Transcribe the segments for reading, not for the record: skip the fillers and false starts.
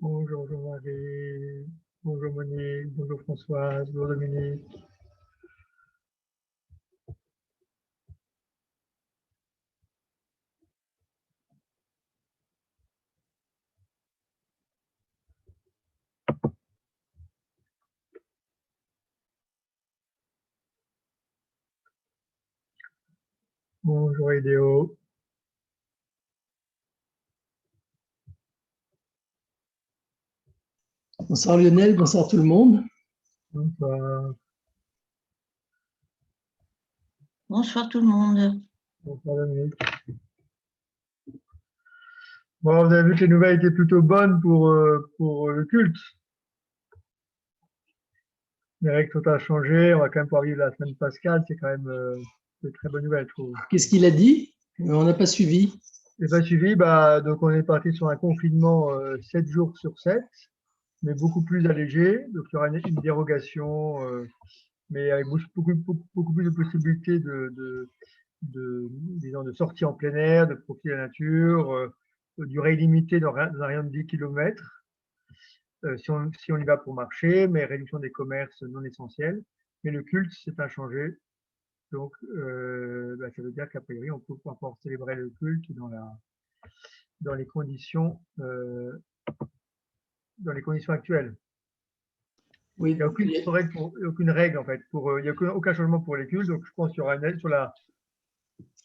Bonjour Jean-Marie, bonjour Monique, bonjour Françoise, bonjour Dominique. Bonjour Idéo. Bonsoir Lionel, bonsoir tout le monde. Bonsoir. Bonsoir tout le monde. Bonsoir Dominique. Bon, vous avez vu que les nouvelles étaient plutôt bonnes pour le culte. Les règles sont à changer, on va quand même pouvoir vivre la semaine pascale, c'est quand même de très bonnes nouvelles, je trouve. Qu'est-ce qu'il a dit? On n'a pas suivi. Et pas suivi, donc on est parti sur un confinement 7 jours sur 7, mais beaucoup plus allégé. Donc il y aura une dérogation, mais avec beaucoup plus de possibilités disons, de sortie en plein air, de profiter de la nature, durée illimitée dans un rayon de 10 km. Si on y va pour marcher, mais réduction des commerces non essentiels. Mais le culte, c'est inchangé. Donc, ça veut dire qu'a priori, on peut encore célébrer le culte dans les conditions actuelles. Oui, Il n'y a aucune règle, en fait. Il n'y a aucun changement pour les cultes. Donc, je pense qu'il y aura une aide sur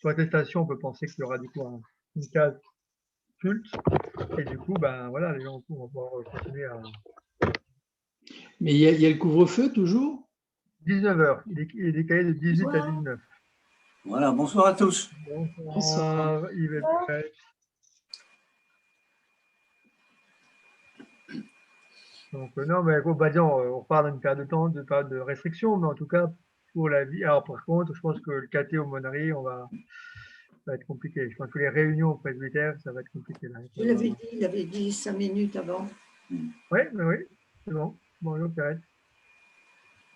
l'attestation. On peut penser qu'il y aura du coup une case culte. Et du coup, ben voilà, les gens vont pouvoir continuer à. Mais il y a le couvre-feu toujours? 19h. Il est décalé de 18 à 19. Voilà, bonsoir à tous. Bonsoir, Yves et Brett. Donc, non, mais bon, on repart dans une période de temps, de période de restriction, mais en tout cas, pour la vie. Alors, par contre, je pense que le caté au Monari, ça va être compliqué. Je pense que les réunions au presbytère, ça va être compliqué. Là. Il avait dit 5 minutes avant. Oui, c'est bon. Bonjour, Pierrette.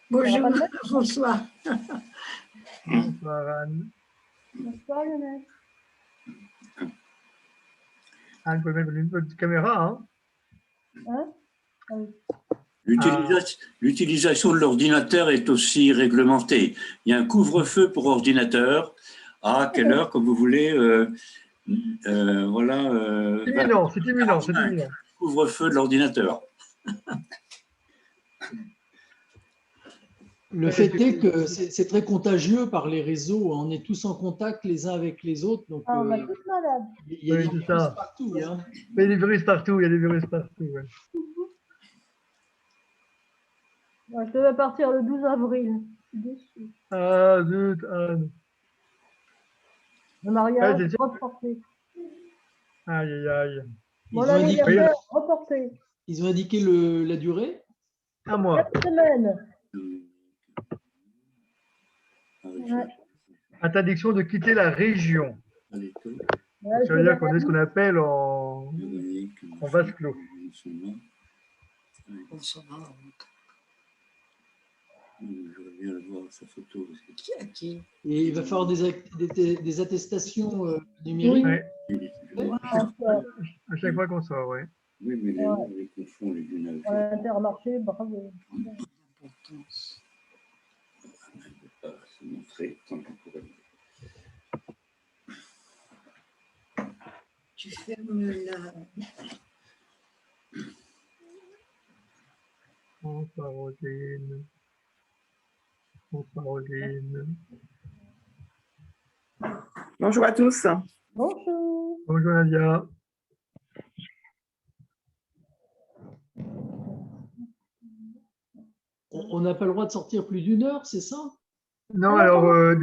Bonjour, bonsoir. Bonsoir, Anne. Bonsoir Lionel. Anne, vous pouvez mettre une petite caméra, hein? L'utilisation de l'ordinateur est aussi réglementée. Il y a un couvre-feu pour ordinateur. À quelle heure, comme vous voulez, voilà. C'est imminent. Couvre-feu de l'ordinateur. Le fait est que c'est très contagieux par les réseaux. On est tous en contact les uns avec les autres. Donc, on va tous malades. il y a des virus partout. Hein. Il y a des virus partout. Ouais. Ouais, je devais partir le 12 avril. Je suis déçue. Ah, zut, Anne. Le mariage reporté. Aïe. Mon anniversaire reporté. Ils ont indiqué la durée? Un mois. 4 semaines. Ouais. Interdiction de quitter la région. Ça veut dire qu'on est ce qu'on appelle en vase clos. Et il va falloir des attestations numériques. Oui. À chaque fois qu'on sort, oui. Oui, mais les confond les unes avec les autres. Intermarché, bravo. Se montrer tant qu'on pourrait. Tu fermes la. Bonsoir Rosine. Bonsoir Rosine. Bonjour à tous. Bonjour. Bonjour Nadia. On n'a pas le droit de sortir plus d'une heure, c'est ça? Non, alors,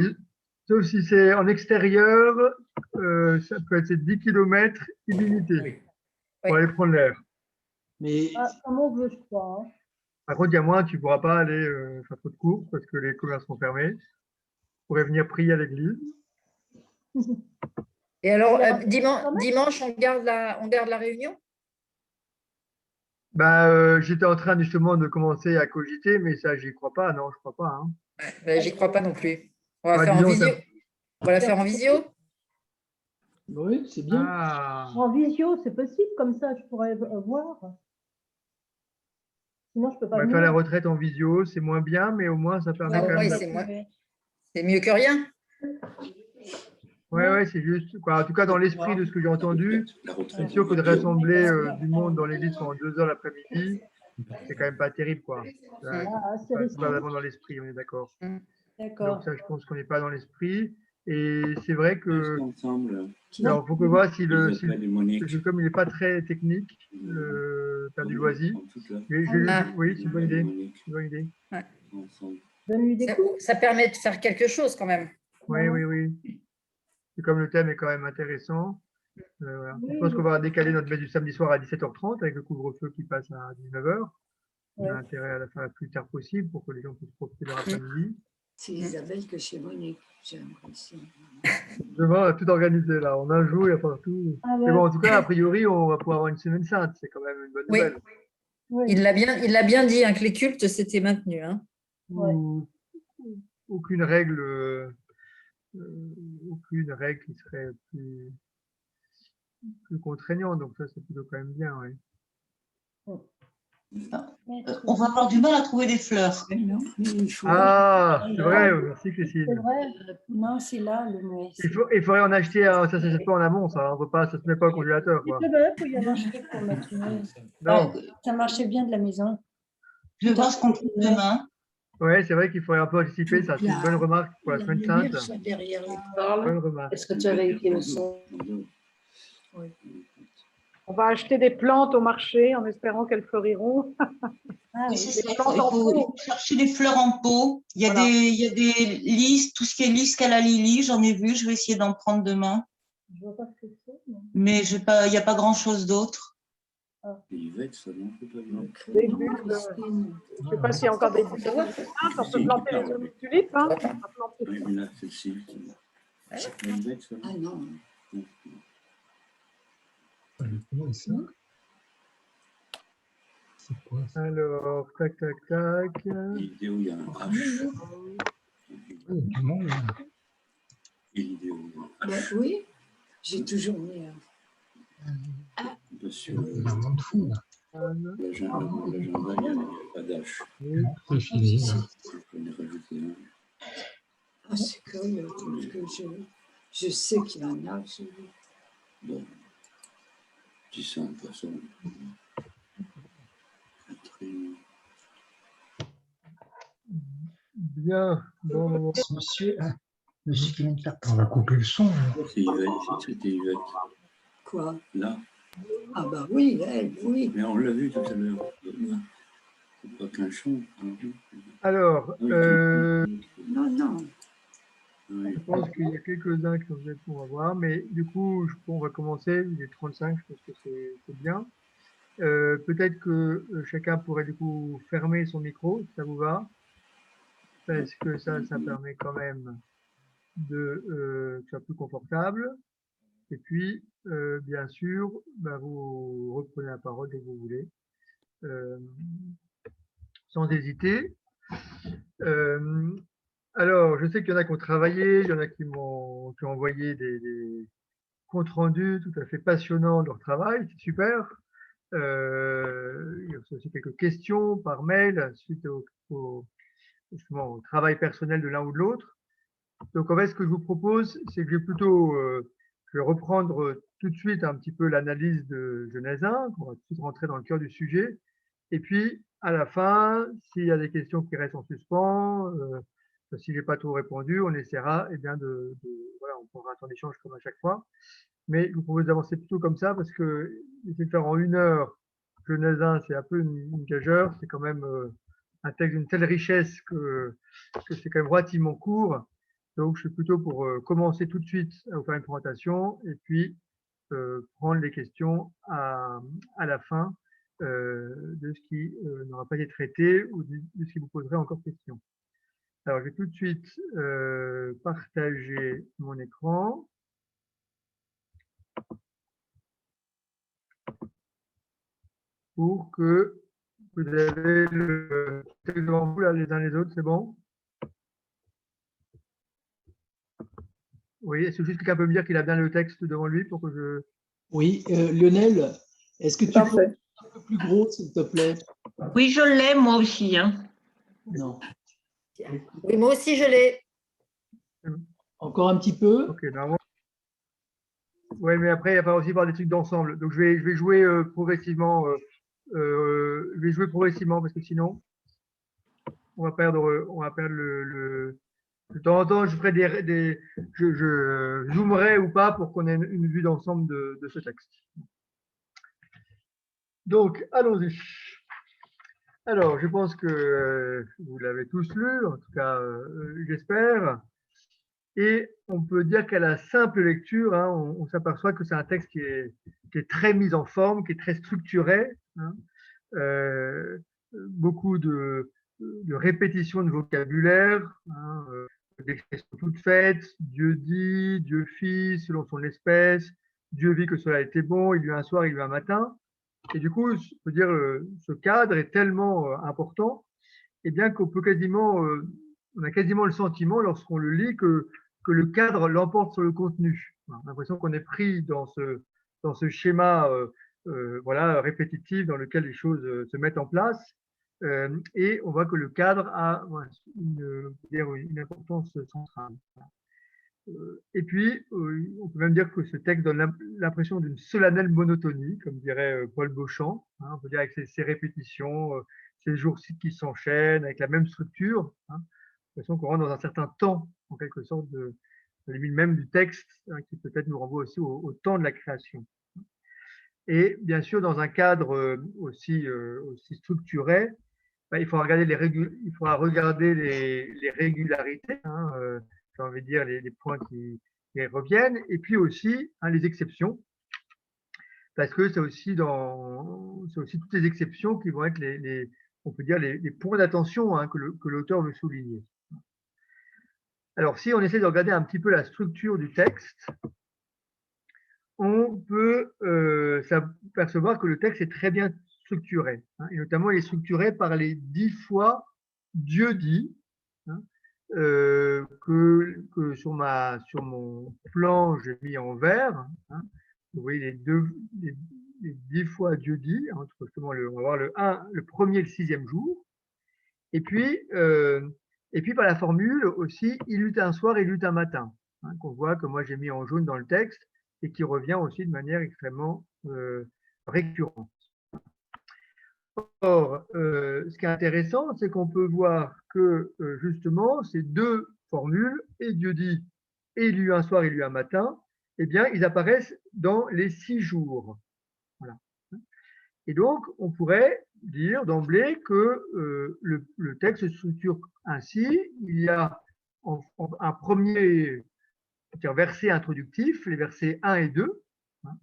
sauf si c'est en extérieur, ça peut être 10 km illimité pour aller prendre l'air. Mais comme on veut, je crois. Hein. Par contre, il y a moins, tu ne pourras pas aller faire trop de courses parce que les commerces sont fermés. Tu pourrais venir prier à l'église. Et alors, dimanche, on garde la réunion? J'étais en train justement de commencer à cogiter, mais ça, j'y crois pas. Non, je crois pas. Hein. J'y crois pas non plus. On va faire en visio. On va la faire en visio? Oui, c'est bien. En visio, c'est possible, comme ça, je pourrais voir. Sinon, je peux On pas va venir. faire la retraite en visio, c'est moins bien, mais au moins ça permet Ah quand oui, même. c'est mieux que rien. Ouais, c'est juste. Quoi. En tout cas, dans l'esprit de ce que j'ai entendu, La c'est retraite, sûr on que de va dire. rassembler du monde dans l'église pendant 2 heures l'après-midi, c'est quand même pas terrible, quoi. Ouais, Ah, c'est c'est risqué. pas vraiment dans l'esprit, on est d'accord. Donc D'accord. ça, je pense qu'on n'est pas dans l'esprit. Et c'est vrai que, Ensemble, alors, il faut que je vois si Isabelle et Monique. parce que comme il n'est pas très technique, le père du loisir. Ah. Oui, c'est une bonne idée. Monique, Une bonne idée. ensemble. Donne-lui des coups. Ça permet de faire quelque chose quand même. Oui, oui, oui. Et comme le thème est quand même intéressant, voilà. Oui. Je pense qu'on va décaler notre messe du samedi soir à 17h30 avec le couvre-feu qui passe à 19h. On a Ouais. intérêt à la faire le plus tard possible pour que les gens puissent profiter de leur après-midi. C'est Isabelle que chez Monique, j'ai l'impression. Demain, on a tout organisé là. On a un jour, il y a partout. Ah Mais ouais. bon, en tout cas, a priori, on va pouvoir avoir une semaine sainte. C'est quand même une bonne Oui. nouvelle. Oui. Il l'a bien dit, hein, que les cultes s'étaient maintenus. Hein. Ouais. Aucune règle, aucune règle qui serait plus contraignante. Donc ça, c'est plutôt quand même bien. Ouais. On va avoir du mal à trouver des fleurs. Non, mais il faut. Ah, c'est vrai. Merci Christine. C'est vrai. Non, c'est là le mot. Il faudrait en acheter. Ça se fait pas en amont, ça. On peut pas, ça se met pas au congélateur, quoi. Il faut y en acheter pour mettre. Non. Ça marchait bien de la maison. Je vais voir ce qu'on trouve demain. Ouais, c'est vrai qu'il faudrait un peu anticiper ça. C'est une bonne remarque pour la semaine sainte. Derrière les Bonne remarque. Est-ce que tu avais écouté le son? On va acheter des plantes au marché en espérant qu'elles fleuriront. Ah, Oui, oui. c'est ça. Il plantes en faut pot. chercher des fleurs en pot. Il y a Voilà. il y a des lys, tout ce qui est lys calla lily, j'en ai vu. Je vais essayer d'en prendre demain. Je vois pas ce que c'est. Mais il n'y a pas grand-chose d'autre. Yvette, ça non, c'est pas bien. Des bulbes. Je ne sais pas s'il y a encore des bulbes. On peut planter les tulipes. Hein. On va planter. Oui, mais là, celle-ci. C'est pas Yvette, ça Ah non. C'est quoi ça? Alors, tac, tac, tac. L'idée où il y a un H. Oh, du monde, là. Et l'idée où il y a un H. Ben oui, j'ai toujours mis. Parce que Il y a un monde fou, là. l'agenda, il n'y a pas d'H. C'est fini. Là. Je vais en rajouter un. Ah, c'est curieux, parce que je sais qu'il y en a. Bon. Je dis ça en passant. Bien. Bon. Monsieur qui vient de faire. On va couper le son. Là. C'est Yvette, c'était Yvette. Quoi? Là. Ah bah oui, elle, oui. Mais on l'a vu tout à l'heure. C'est pas qu'un chant. Alors, Non, non. je pense qu'il y a quelques-uns qui on va voir, mais du coup, on va commencer. Il est 35, je pense que c'est bien. Peut-être que chacun pourrait du coup fermer son micro, si ça vous va, parce que ça permet quand même de que ce soit plus confortable. Et puis, bien sûr, vous reprenez la parole dès que vous voulez, sans hésiter. Alors, je sais qu'il y en a qui ont travaillé, il y en a qui ont envoyé des comptes rendus tout à fait passionnants de leur travail, c'est super. Il y a aussi quelques questions par mail suite justement, au travail personnel de l'un ou de l'autre. Donc, en fait, ce que je vous propose, c'est que je vais reprendre tout de suite un petit peu l'analyse de Genèse 1, qu'on va tout de suite rentrer dans le cœur du sujet. Et puis, à la fin, s'il y a des questions qui restent en suspens, si je n'ai pas tout répondu, on essaiera voilà, on prendra un temps d'échange comme à chaque fois. Mais je vous propose d'avancer plutôt comme ça parce que essayer de faire en 1 heure Genèse 1, c'est un peu une gageure. C'est quand même un texte d'une telle richesse que c'est quand même relativement court. Donc, je suis plutôt pour commencer tout de suite à vous faire une présentation et puis prendre les questions à la fin de ce qui n'aura pas été traité ou de ce qui vous poserait encore question. Alors, je vais tout de suite partager mon écran. Pour que vous avez le texte devant vous, là, les uns les autres, c'est bon? Oui, est-ce que juste quelqu'un peut me dire qu'il a bien le texte devant lui pour que je… Oui, Lionel, est-ce que tu peux plus gros, s'il te plaît. Oui, je l'ai, moi aussi. Hein. Non. Oui, moi aussi, je l'ai. Encore un petit peu. Ok, normalement. Oui, mais après, il va aussi voir des trucs d'ensemble. Donc, je vais jouer progressivement. Je vais jouer progressivement parce que sinon, on va perdre le. De temps en temps, je ferai je zoomerai ou pas pour qu'on ait une vue d'ensemble de ce texte. Donc, allons-y. Alors, je pense que vous l'avez tous lu, en tout cas, j'espère. Et on peut dire qu'à la simple lecture, hein, on s'aperçoit que c'est un texte qui est très mis en forme, qui est très structuré. Hein. Beaucoup de répétitions de vocabulaire, hein, d'expressions toutes faites. Dieu dit, Dieu fit, selon son espèce. Dieu vit que cela était bon, il y eut un soir, il y eut un matin. Et du coup, je peux dire, ce cadre est tellement important, et bien qu'on peut quasiment, on a quasiment le sentiment, lorsqu'on le lit, que le cadre l'emporte sur le contenu. On a l'impression qu'on est pris dans ce schéma voilà, répétitif dans lequel les choses se mettent en place. Et on voit que le cadre a voilà, une importance centrale. Et puis, on peut même dire que ce texte donne l'impression d'une solennelle monotonie, comme dirait Paul Beauchamp. Hein, on peut dire avec ses répétitions, ces jours qui s'enchaînent, avec la même structure. Hein, l'impression qu'on rentre dans un certain temps, en quelque sorte, de la limite même du texte, hein, qui peut-être nous renvoie aussi au temps de la création. Et bien sûr, dans un cadre aussi structuré, il faudra regarder les régularités, hein, j'ai envie de dire les points qui reviennent, et puis aussi hein, les exceptions, parce que c'est aussi toutes les exceptions qui vont être on peut dire les points d'attention hein, que l'auteur veut souligner. Alors, si on essaie de regarder un petit peu la structure du texte, on peut s'apercevoir que le texte est très bien structuré, hein, et notamment il est structuré par les 10 fois Dieu dit, hein, que sur mon plan j'ai mis en vert. Hein, vous voyez les 10 fois Dieu dit, hein, justement on va voir le premier et le 6e jour, et puis par la formule aussi il eut un soir, il eut un matin, hein, qu'on voit que moi j'ai mis en jaune dans le texte et qui revient aussi de manière extrêmement récurrente. Or, ce qui est intéressant, c'est qu'on peut voir que justement ces deux formules, et Dieu dit, et il y eut un soir, il y eut un matin, eh bien, ils apparaissent dans les 6 jours. Voilà. Et donc, on pourrait dire d'emblée que le texte se structure ainsi. Il y a un premier verset introductif, les versets 1 et 2, hein,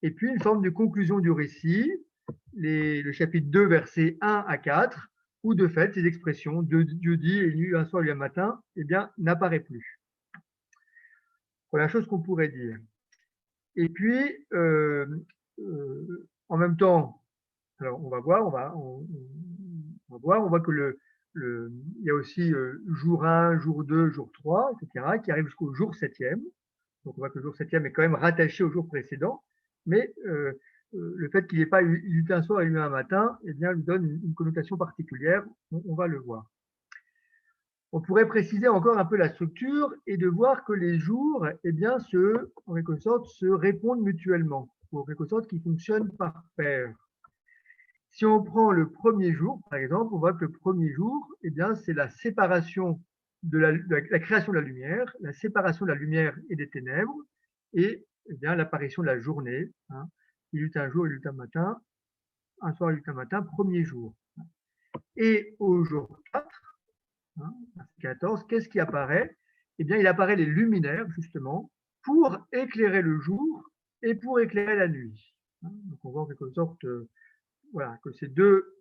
et puis une forme de conclusion du récit, le chapitre 2, versets 1 à 4, où de fait, ces expressions, Dieu dit, et il y eut un soir, il y eut un matin, eh bien, n'apparaît plus. Voilà la chose qu'on pourrait dire. Et puis, en même temps, alors on va voir, on voit que il y a aussi jour 1, jour 2, jour 3, etc., qui arrivent jusqu'au jour 7e. Donc on voit que le jour 7e est quand même rattaché au jour précédent, mais le fait qu'il n'ait pas eu un soir et eu un matin, eh bien, lui donne une connotation particulière, on va le voir. On pourrait préciser encore un peu la structure et de voir que les jours, eh bien, en quelque sorte, se répondent mutuellement, ou en quelque sorte, qui fonctionnent par paire. Si on prend le premier jour, par exemple, on voit que le premier jour, eh bien, c'est la séparation de la création de la lumière, la séparation de la lumière et des ténèbres, et eh bien, l'apparition de la journée. Hein. Il y eut un jour, il y eut un matin, un soir, il y eut un matin, premier jour. Et au jour 4, hein, 14, qu'est-ce qui apparaît? Eh bien, il apparaît les luminaires, justement, pour éclairer le jour et pour éclairer la nuit. Hein. Donc, on voit en quelque sorte voilà, que ces deux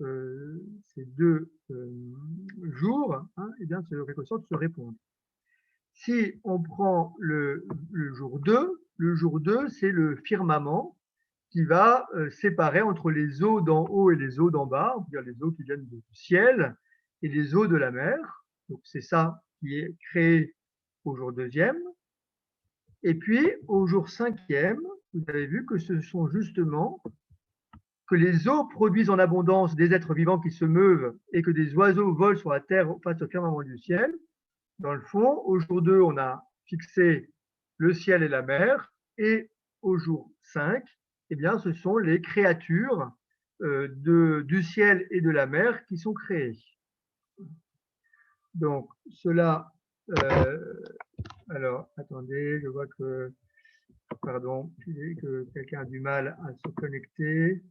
jours, hein, eh bien, en quelque sorte, se répondent. Si on prend le jour 2, c'est le firmament qui va séparer entre les eaux d'en haut et les eaux d'en bas, on peut dire les eaux qui viennent du ciel et les eaux de la mer. Donc, c'est ça qui est créé au jour 2e. Et puis, au jour 5e, vous avez vu que ce sont justement que les eaux produisent en abondance des êtres vivants qui se meuvent et que des oiseaux volent sur la terre face au firmament du ciel. Dans le fond, au jour 2, on a fixé le ciel et la mer, et au jour 5, eh bien, ce sont les créatures du ciel et de la mer qui sont créées. Donc, cela, alors, attendez, je vois que, pardon, que quelqu'un a du mal à se connecter.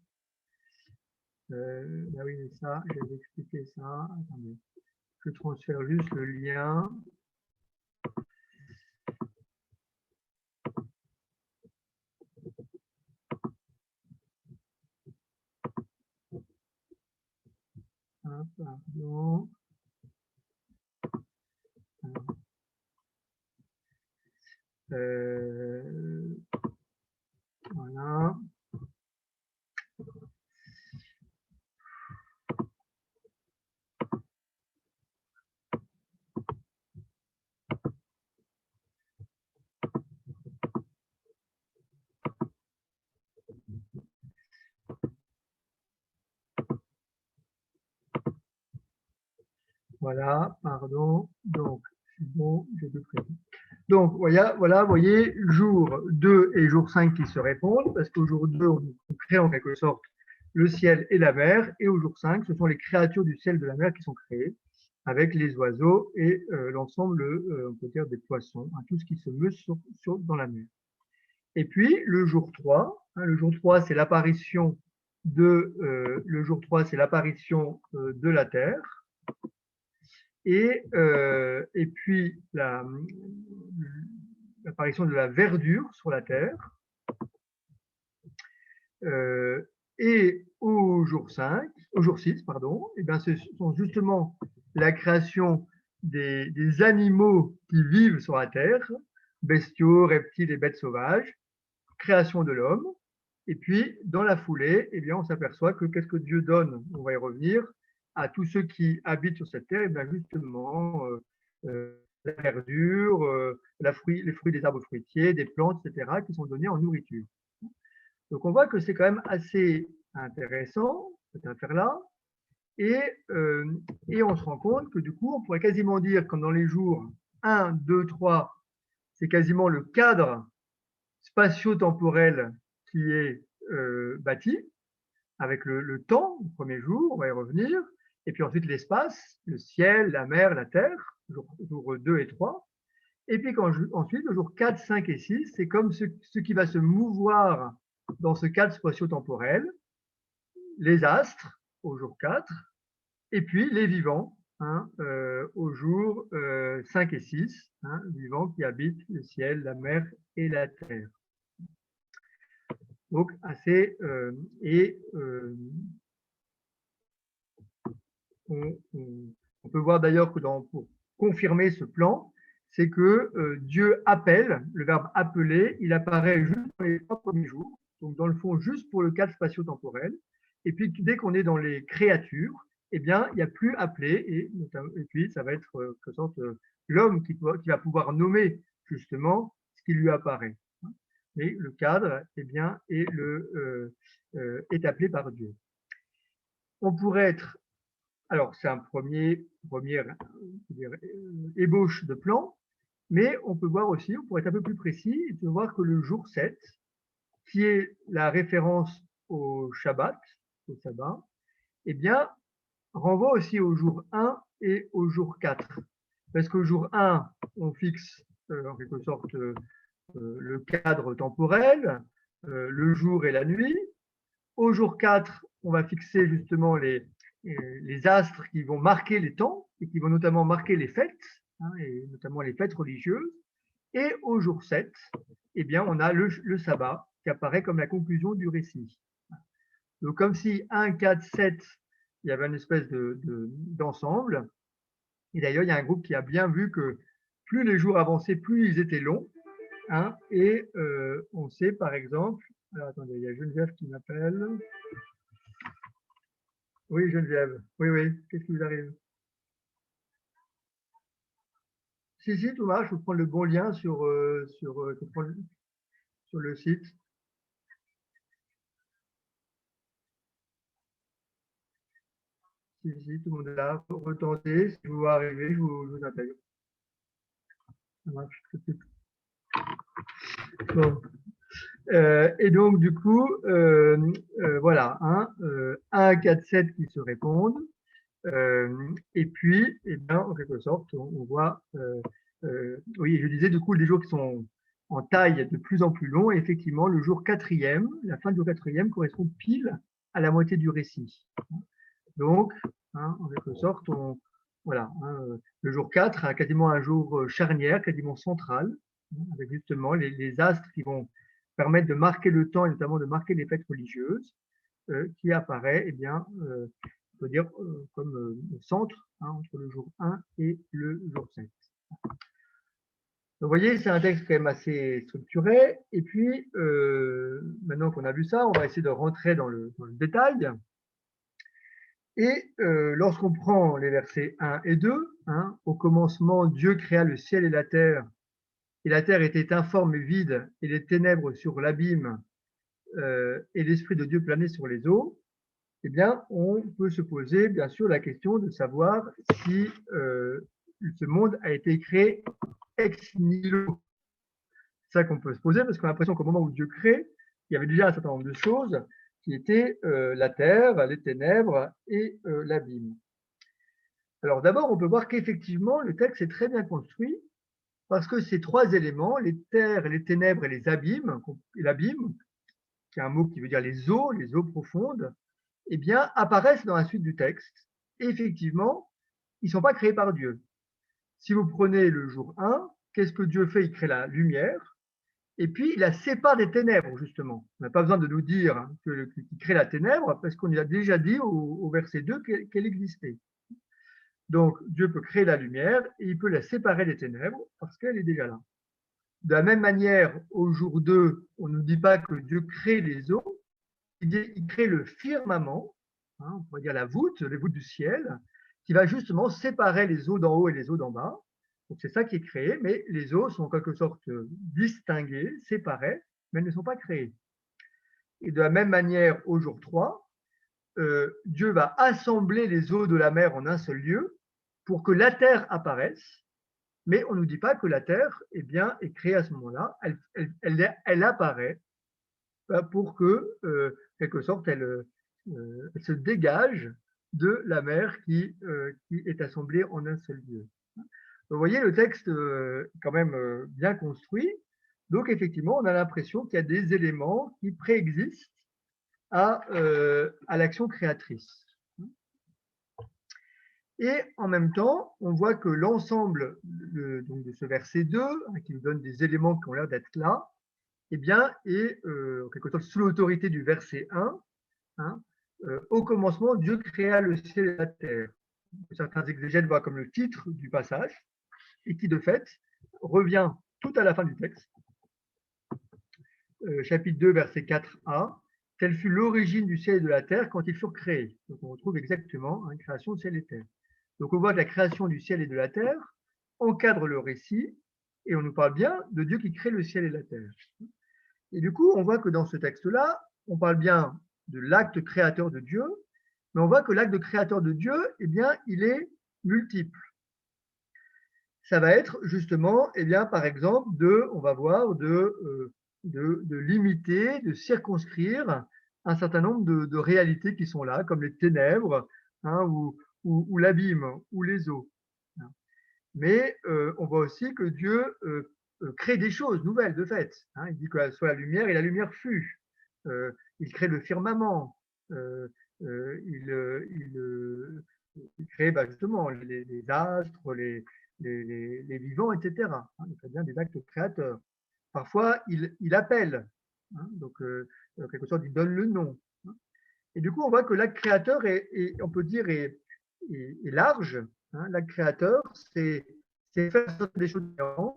Ah oui, mais ça, j'avais expliqué ça. Attendez, je transfère juste le lien. Ah, pardon. Voilà. Voilà, pardon. Donc, c'est bon, j'ai tout prévu. Donc, voilà, vous voyez, jour 2 et jour 5 qui se répondent, parce qu'au jour 2, on crée en quelque sorte le ciel et la mer, et au jour 5, ce sont les créatures du ciel et de la mer qui sont créées, avec les oiseaux et l'ensemble, on peut dire, des poissons, hein, tout ce qui se meut dans la mer. Et puis, le jour 3, le jour 3, c'est l'apparition de la Terre. Et puis l'apparition de la verdure sur la terre. Et au jour 6, pardon, et bien ce sont justement la création des animaux qui vivent sur la terre, bestiaux, reptiles et bêtes sauvages, création de l'homme. Et puis, dans la foulée, eh bien, on s'aperçoit que qu'est-ce que Dieu donne, on va y revenir, à tous ceux qui habitent sur cette terre, et bien justement, la verdure, les fruits des arbres fruitiers, des plantes, etc., qui sont donnés en nourriture. Donc, on voit que c'est quand même assez intéressant, cette affaire-là, et on se rend compte que du coup, on pourrait quasiment dire, comme dans les jours 1, 2, 3, c'est quasiment le cadre spatio-temporel qui est bâti, avec le temps, le premier jour, on va y revenir, et puis ensuite l'espace, le ciel, la mer, la terre, jour 2 et 3. Et puis ensuite, le jour 4, 5 et 6, c'est comme ce qui va se mouvoir dans ce cadre spatio-temporel, les astres au jour 4, et puis les vivants hein, au jour 5 et 6, hein, vivants qui habitent le ciel, la mer et la terre. Donc, assez. On peut voir d'ailleurs que pour confirmer ce plan, c'est que Dieu appelle, le verbe appeler, il apparaît juste dans les 3 premiers jours, donc dans le fond, juste pour le cadre spatio-temporel. Et puis, dès qu'on est dans les créatures, eh bien, il n'y a plus appeler, et puis ça va être quelque sorte l'homme qui va pouvoir nommer justement ce qui lui apparaît. Mais le cadre eh bien, est appelé par Dieu. On pourrait être, alors c'est un première ébauche de plan, mais on peut voir aussi, on pourrait être un peu plus précis, et de voir que le jour 7, qui est la référence au Shabbat, au sabbat, eh bien, renvoie aussi au jour 1 et au jour 4. Parce qu'au jour 1, on fixe en quelque sorte le cadre temporel, le jour et la nuit. Au jour 4, on va fixer justement les astres qui vont marquer les temps et qui vont notamment marquer les fêtes, hein, et notamment les fêtes religieuses. Et au jour 7, eh bien, on a le sabbat qui apparaît comme la conclusion du récit. Donc, comme si 1, 4, 7, il y avait une espèce d'ensemble. Et d'ailleurs, il y a un groupe qui a bien vu que plus les jours avançaient, plus ils étaient longs. Hein, et on sait par exemple, alors attendez, il y a Geneviève qui m'appelle. Oui, Geneviève, oui, qu'est-ce qui vous arrive? Si, tout marche, je vous prends le bon lien sur le site. Si, tout le monde est là. Retentez, si vous arrivez, je vous intègre. Ça marche. Bon. Et donc, du coup, voilà, 1, 4, 7 qui se répondent. Et puis, eh bien, en quelque sorte, on voit, oui, je disais, du coup, les jours qui sont en taille de plus en plus longs, et effectivement, le jour 4e, la fin du jour 4e correspond pile à la moitié du récit. Donc, en quelque sorte, voilà, le jour 4 a quasiment un jour charnière, quasiment central, avec justement les astres qui vont permettre de marquer le temps et notamment de marquer les fêtes religieuses, qui apparaît, eh bien, on peut dire comme le centre entre le jour 1 et le jour 7. Donc, vous voyez, c'est un texte quand même assez structuré. Et puis, maintenant qu'on a vu ça, on va essayer de rentrer dans le détail. Et lorsqu'on prend les versets 1 et 2, au commencement, Dieu créa le ciel et la terre était informe et vide, et les ténèbres sur l'abîme, et l'Esprit de Dieu planait sur les eaux, eh bien, on peut se poser, bien sûr, la question de savoir si ce monde a été créé ex nihilo. C'est ça qu'on peut se poser, parce qu'on a l'impression qu'au moment où Dieu crée, il y avait déjà un certain nombre de choses qui étaient la terre, les ténèbres et l'abîme. Alors d'abord, on peut voir qu'effectivement, le texte est très bien construit, parce que ces trois éléments, les terres, les ténèbres et l'abîme, qui est un mot qui veut dire les eaux profondes, eh bien, apparaissent dans la suite du texte. Et effectivement, ils ne sont pas créés par Dieu. Si vous prenez le jour 1, qu'est-ce que Dieu fait? Il crée la lumière, et puis il la sépare des ténèbres, justement. On n'a pas besoin de nous dire qu'il crée la ténèbre, parce qu'on a déjà dit au verset 2 qu'elle existait. Donc, Dieu peut créer la lumière, et il peut la séparer des ténèbres, parce qu'elle est déjà là. De la même manière, au jour 2, on ne nous dit pas que Dieu crée les eaux, il crée le firmament, on pourrait dire les voûtes du ciel, qui va justement séparer les eaux d'en haut et les eaux d'en bas. Donc c'est ça qui est créé, mais les eaux sont en quelque sorte distinguées, séparées, mais elles ne sont pas créées. Et de la même manière, au jour 3, Dieu va assembler les eaux de la mer en un seul lieu pour que la terre apparaisse, mais on ne nous dit pas que la terre est créée à ce moment-là, elle apparaît pour que, quelque sorte, elle se dégage de la mer qui est assemblée en un seul lieu. Vous voyez, le texte est quand même bien construit. Donc, effectivement, on a l'impression qu'il y a des éléments qui préexistent à l'action créatrice. Et en même temps, on voit que l'ensemble de ce verset 2, qui nous donne des éléments qui ont l'air d'être là, eh bien, est en quelque sorte sous l'autorité du verset 1. Au commencement, Dieu créa le ciel et la terre. Certains exégètes voient comme le titre du passage, et qui de fait revient tout à la fin du texte. Chapitre 2, verset 4a. Telle fut l'origine du ciel et de la terre quand ils furent créés. Donc on retrouve exactement une création de ciel et terre. Donc on voit que la création du ciel et de la terre encadre le récit, et on nous parle bien de Dieu qui crée le ciel et la terre. Et du coup, on voit que dans ce texte-là, on parle bien de l'acte créateur de Dieu, mais on voit que l'acte créateur de Dieu, eh bien, il est multiple. Ça va être justement, eh bien, par exemple, on va voir de limiter, de circonscrire un certain nombre de réalités qui sont là, comme les ténèbres, ou l'abîme, ou les eaux. Mais on voit aussi que Dieu crée des choses nouvelles de fait. Il dit que soit la lumière, et la lumière fut. Il crée le firmament. Il crée justement les astres, les vivants, etc. Il fait bien des actes créateurs. Parfois, il appelle. Donc, en quelque sorte, il donne le nom. Et du coup, on voit que l'acte créateur on peut dire, est large. L'acte créateur, c'est faire des choses différentes,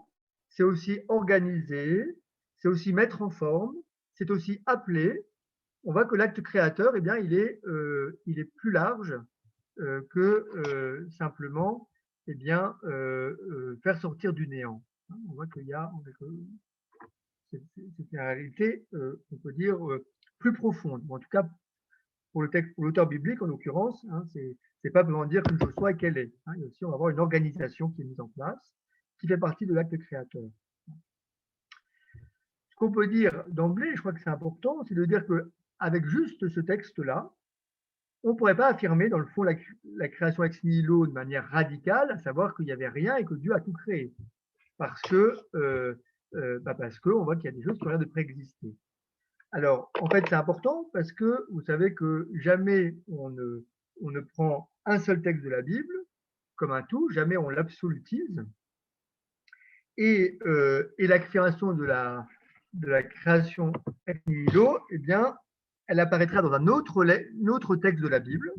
c'est aussi organiser, c'est aussi mettre en forme, c'est aussi appeler. On voit que l'acte créateur, eh bien, il est plus large que simplement faire sortir du néant. On voit qu'il y a c'est une réalité, on peut dire, plus profonde. En tout cas, pour l'auteur biblique, en l'occurrence, C'est pas vraiment dire qu'une chose soit et qu'elle est. Hein. Il y a aussi, on va avoir une organisation qui est mise en place, qui fait partie de l'acte créateur. Ce qu'on peut dire d'emblée, je crois que c'est important, c'est de dire qu'avec juste ce texte-là, on ne pourrait pas affirmer, dans le fond, la création ex nihilo de manière radicale, à savoir qu'il n'y avait rien et que Dieu a tout créé. Parce qu'on voit qu'il y a des choses qui ont l'air de préexister. Alors, en fait, c'est important parce que vous savez que jamais on ne prend un seul texte de la Bible comme un tout, jamais on l'absolutise. Et l'affirmation de la création ex nihilo, eh bien, elle apparaîtra dans un autre texte de la Bible,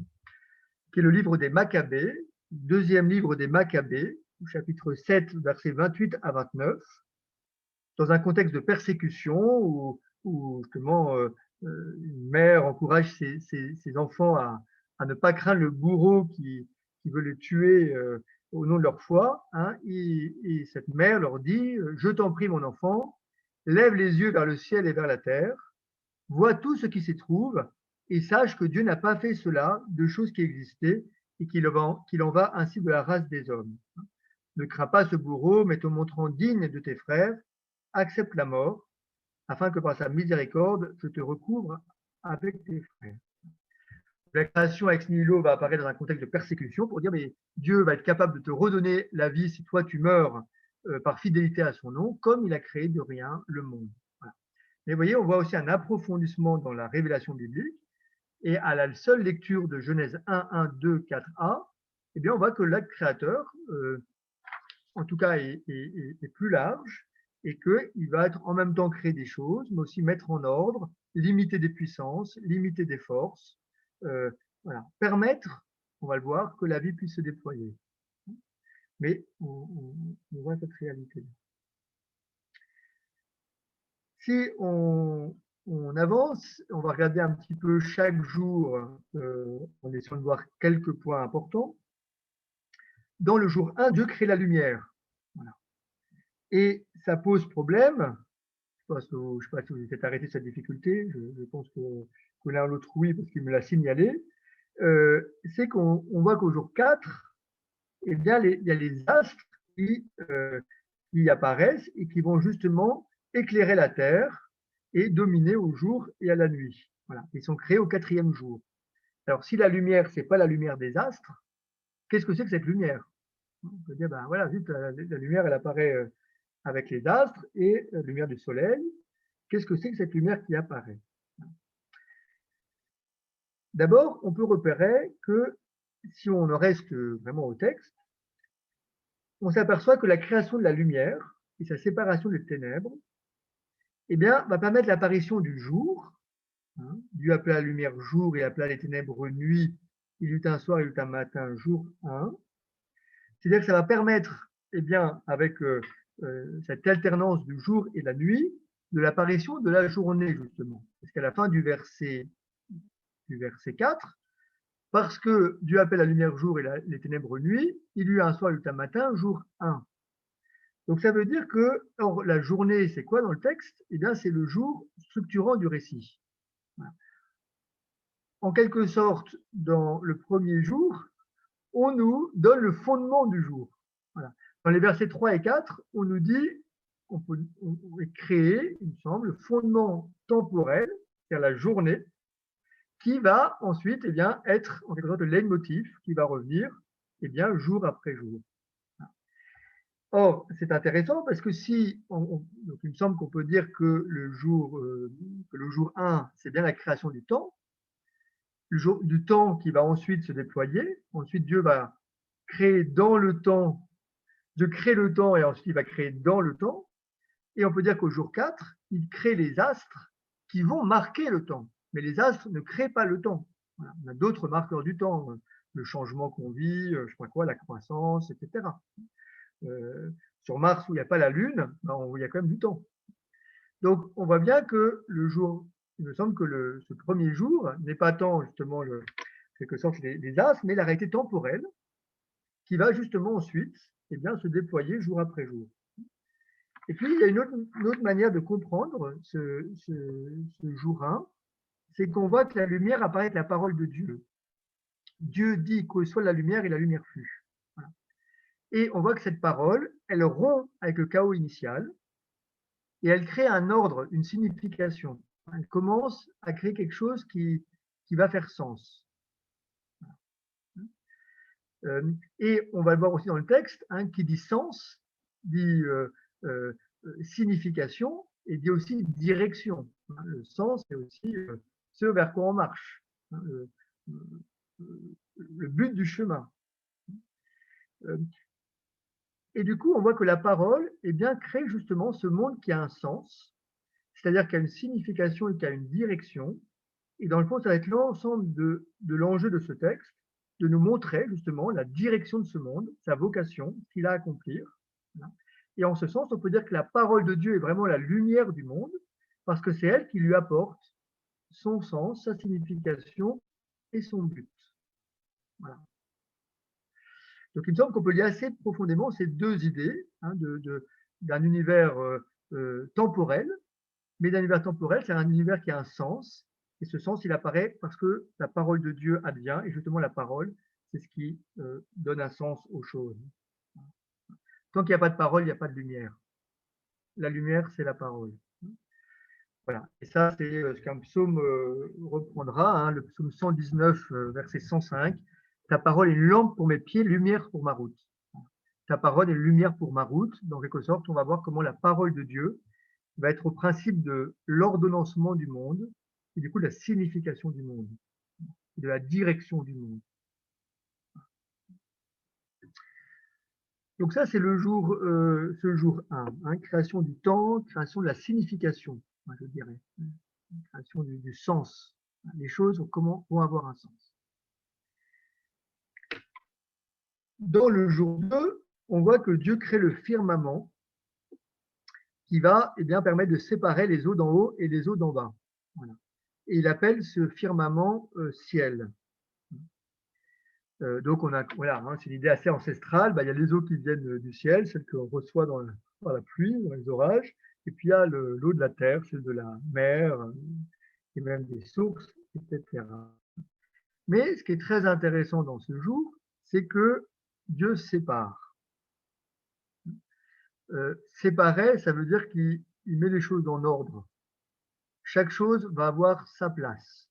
qui est le livre des Maccabées, deuxième livre des Maccabées, chapitre 7, versets 28 à 29, dans un contexte de persécution où justement une mère encourage ses enfants à ne pas craindre le bourreau qui veut les tuer au nom de leur foi. Hein, et cette mère leur dit « Je t'en prie, mon enfant, lève les yeux vers le ciel et vers la terre, vois tout ce qui s'y trouve et sache que Dieu n'a pas fait cela de choses qui existaient et qu'il en va ainsi de la race des hommes. Ne crains pas ce bourreau, mais te montrant digne de tes frères, accepte la mort, afin que par sa miséricorde, je te recouvre avec tes frères. » La création ex nihilo va apparaître dans un contexte de persécution pour dire mais Dieu va être capable de te redonner la vie si toi tu meurs par fidélité à son nom, comme il a créé de rien le monde. Voilà. Mais vous voyez, on voit aussi un approfondissement dans la révélation biblique, et à la seule lecture de Genèse 1, 1, 2, 4a, eh bien, on voit que l'acte créateur, en tout cas, est plus large, et qu'il va être en même temps créer des choses, mais aussi mettre en ordre, limiter des puissances, limiter des forces, voilà, permettre, on va le voir, que la vie puisse se déployer. Mais on voit cette réalité. Si on avance, on va regarder un petit peu chaque jour, en essayant de voir quelques points importants. Dans le jour 1, Dieu crée la lumière. Voilà. Et ça pose problème. Je ne sais pas si vous êtes arrêté cette difficulté. Je pense que l'un ou l'autre, oui, parce qu'il me l'a signalé. C'est qu'on voit qu'au jour 4, eh bien, il y a les astres qui apparaissent et qui vont justement éclairer la terre et dominer au jour et à la nuit. Voilà. Ils sont créés au 4e jour. Alors, si la lumière, ce n'est pas la lumière des astres, qu'est-ce que c'est que cette lumière? On peut dire, ben voilà, vite, la lumière, elle apparaît avec les astres et la lumière du soleil. Qu'est-ce que c'est que cette lumière qui apparaît? D'abord, on peut repérer que si on en reste vraiment au texte, on s'aperçoit que la création de la lumière et sa séparation des ténèbres, eh bien, va permettre l'apparition du jour. Hein, Dieu appela la lumière jour et appela les ténèbres nuit. Il eut un soir, il eut un matin, jour 1. C'est-à-dire que ça va permettre, eh bien, avec cette alternance du jour et de la nuit, de l'apparition de la journée, justement. Parce qu'à la fin du verset 4, parce que Dieu appelle la lumière jour et les ténèbres nuit, il eut un soir, il eut un matin, jour 1. Donc ça veut dire que or, la journée, c'est quoi dans le texte? Eh bien, c'est le jour structurant du récit. Voilà. En quelque sorte, dans le premier jour, on nous donne le fondement du jour. Voilà. Dans les versets 3 et 4, on nous dit qu'on peut créer, il me semble, le fondement temporel, c'est-à-dire la journée, qui va ensuite eh bien, être en quelque sorte le leitmotiv qui va revenir eh bien, jour après jour. Or, c'est intéressant parce que donc il me semble qu'on peut dire que le jour 1, c'est bien la création du temps, du temps qui va ensuite se déployer. Ensuite, Dieu va créer dans le temps, Dieu crée le temps et ensuite il va créer dans le temps. Et on peut dire qu'au jour 4, il crée les astres qui vont marquer le temps. Mais les astres ne créent pas le temps. Voilà. On a d'autres marqueurs du temps, le changement qu'on vit, je sais pas quoi, la croissance, etc. Sur Mars, où il n'y a pas la Lune, il y a quand même du temps. Donc, on voit bien que le jour, il me semble que ce premier jour n'est pas tant, justement, quelque sorte, les astres, mais la réalité temporelle qui va justement ensuite eh bien, se déployer jour après jour. Et puis, il y a une autre manière de comprendre ce jour 1, c'est qu'on voit que la lumière apparaît avec la parole de Dieu. Dieu dit que soit la lumière et la lumière fut. Voilà. Et on voit que cette parole, elle rompt avec le chaos initial et elle crée un ordre, une signification. Elle commence à créer quelque chose qui va faire sens. Et on va le voir aussi dans le texte, hein, qui dit sens, dit signification et dit aussi direction. Le sens, c'est aussi ce vers quoi on marche, hein, le but du chemin. Et du coup, on voit que la parole crée justement ce monde qui a un sens, c'est-à-dire qui a une signification et qui a une direction. Et dans le fond, ça va être l'ensemble de l'enjeu de ce texte, de nous montrer justement la direction de ce monde, sa vocation, ce qu'il a à accomplir. Et en ce sens, on peut dire que la parole de Dieu est vraiment la lumière du monde, parce que c'est elle qui lui apporte son sens, sa signification et son but. Voilà. Donc il me semble qu'on peut lier assez profondément ces deux idées, hein, d'un univers temporel, mais d'un univers temporel, c'est un univers qui a un sens, et ce sens, il apparaît parce que la parole de Dieu advient, et justement la parole, c'est ce qui donne un sens aux choses. Tant qu'il n'y a pas de parole, il n'y a pas de lumière. La lumière, c'est la parole. Voilà. Et ça, c'est ce qu'un psaume reprendra, hein, le psaume 119, verset 105. Ta parole est une lampe pour mes pieds, lumière pour ma route. Ta parole est lumière pour ma route. Dans quelque sorte, on va voir comment la parole de Dieu va être au principe de l'ordonnancement du monde, et du coup de la signification du monde, de la direction du monde. Donc ça, c'est le jour, ce jour 1, hein, création du temps, création de la signification, je dirais, création du sens. Les choses vont avoir un sens. Dans le jour 2, on voit que Dieu crée le firmament qui va permettre de séparer les eaux d'en haut et les eaux d'en bas. Voilà. Et il appelle ce firmament ciel. Donc, voilà, hein, c'est une idée assez ancestrale. Il y a les eaux qui viennent du ciel, celles qu'on reçoit dans la pluie, dans les orages, et puis il y a l'eau de la terre, celle de la mer, et même des sources, etc. Mais ce qui est très intéressant dans ce jour, c'est que Dieu sépare. Séparer, ça veut dire qu'il met les choses en ordre. Chaque chose va avoir sa place.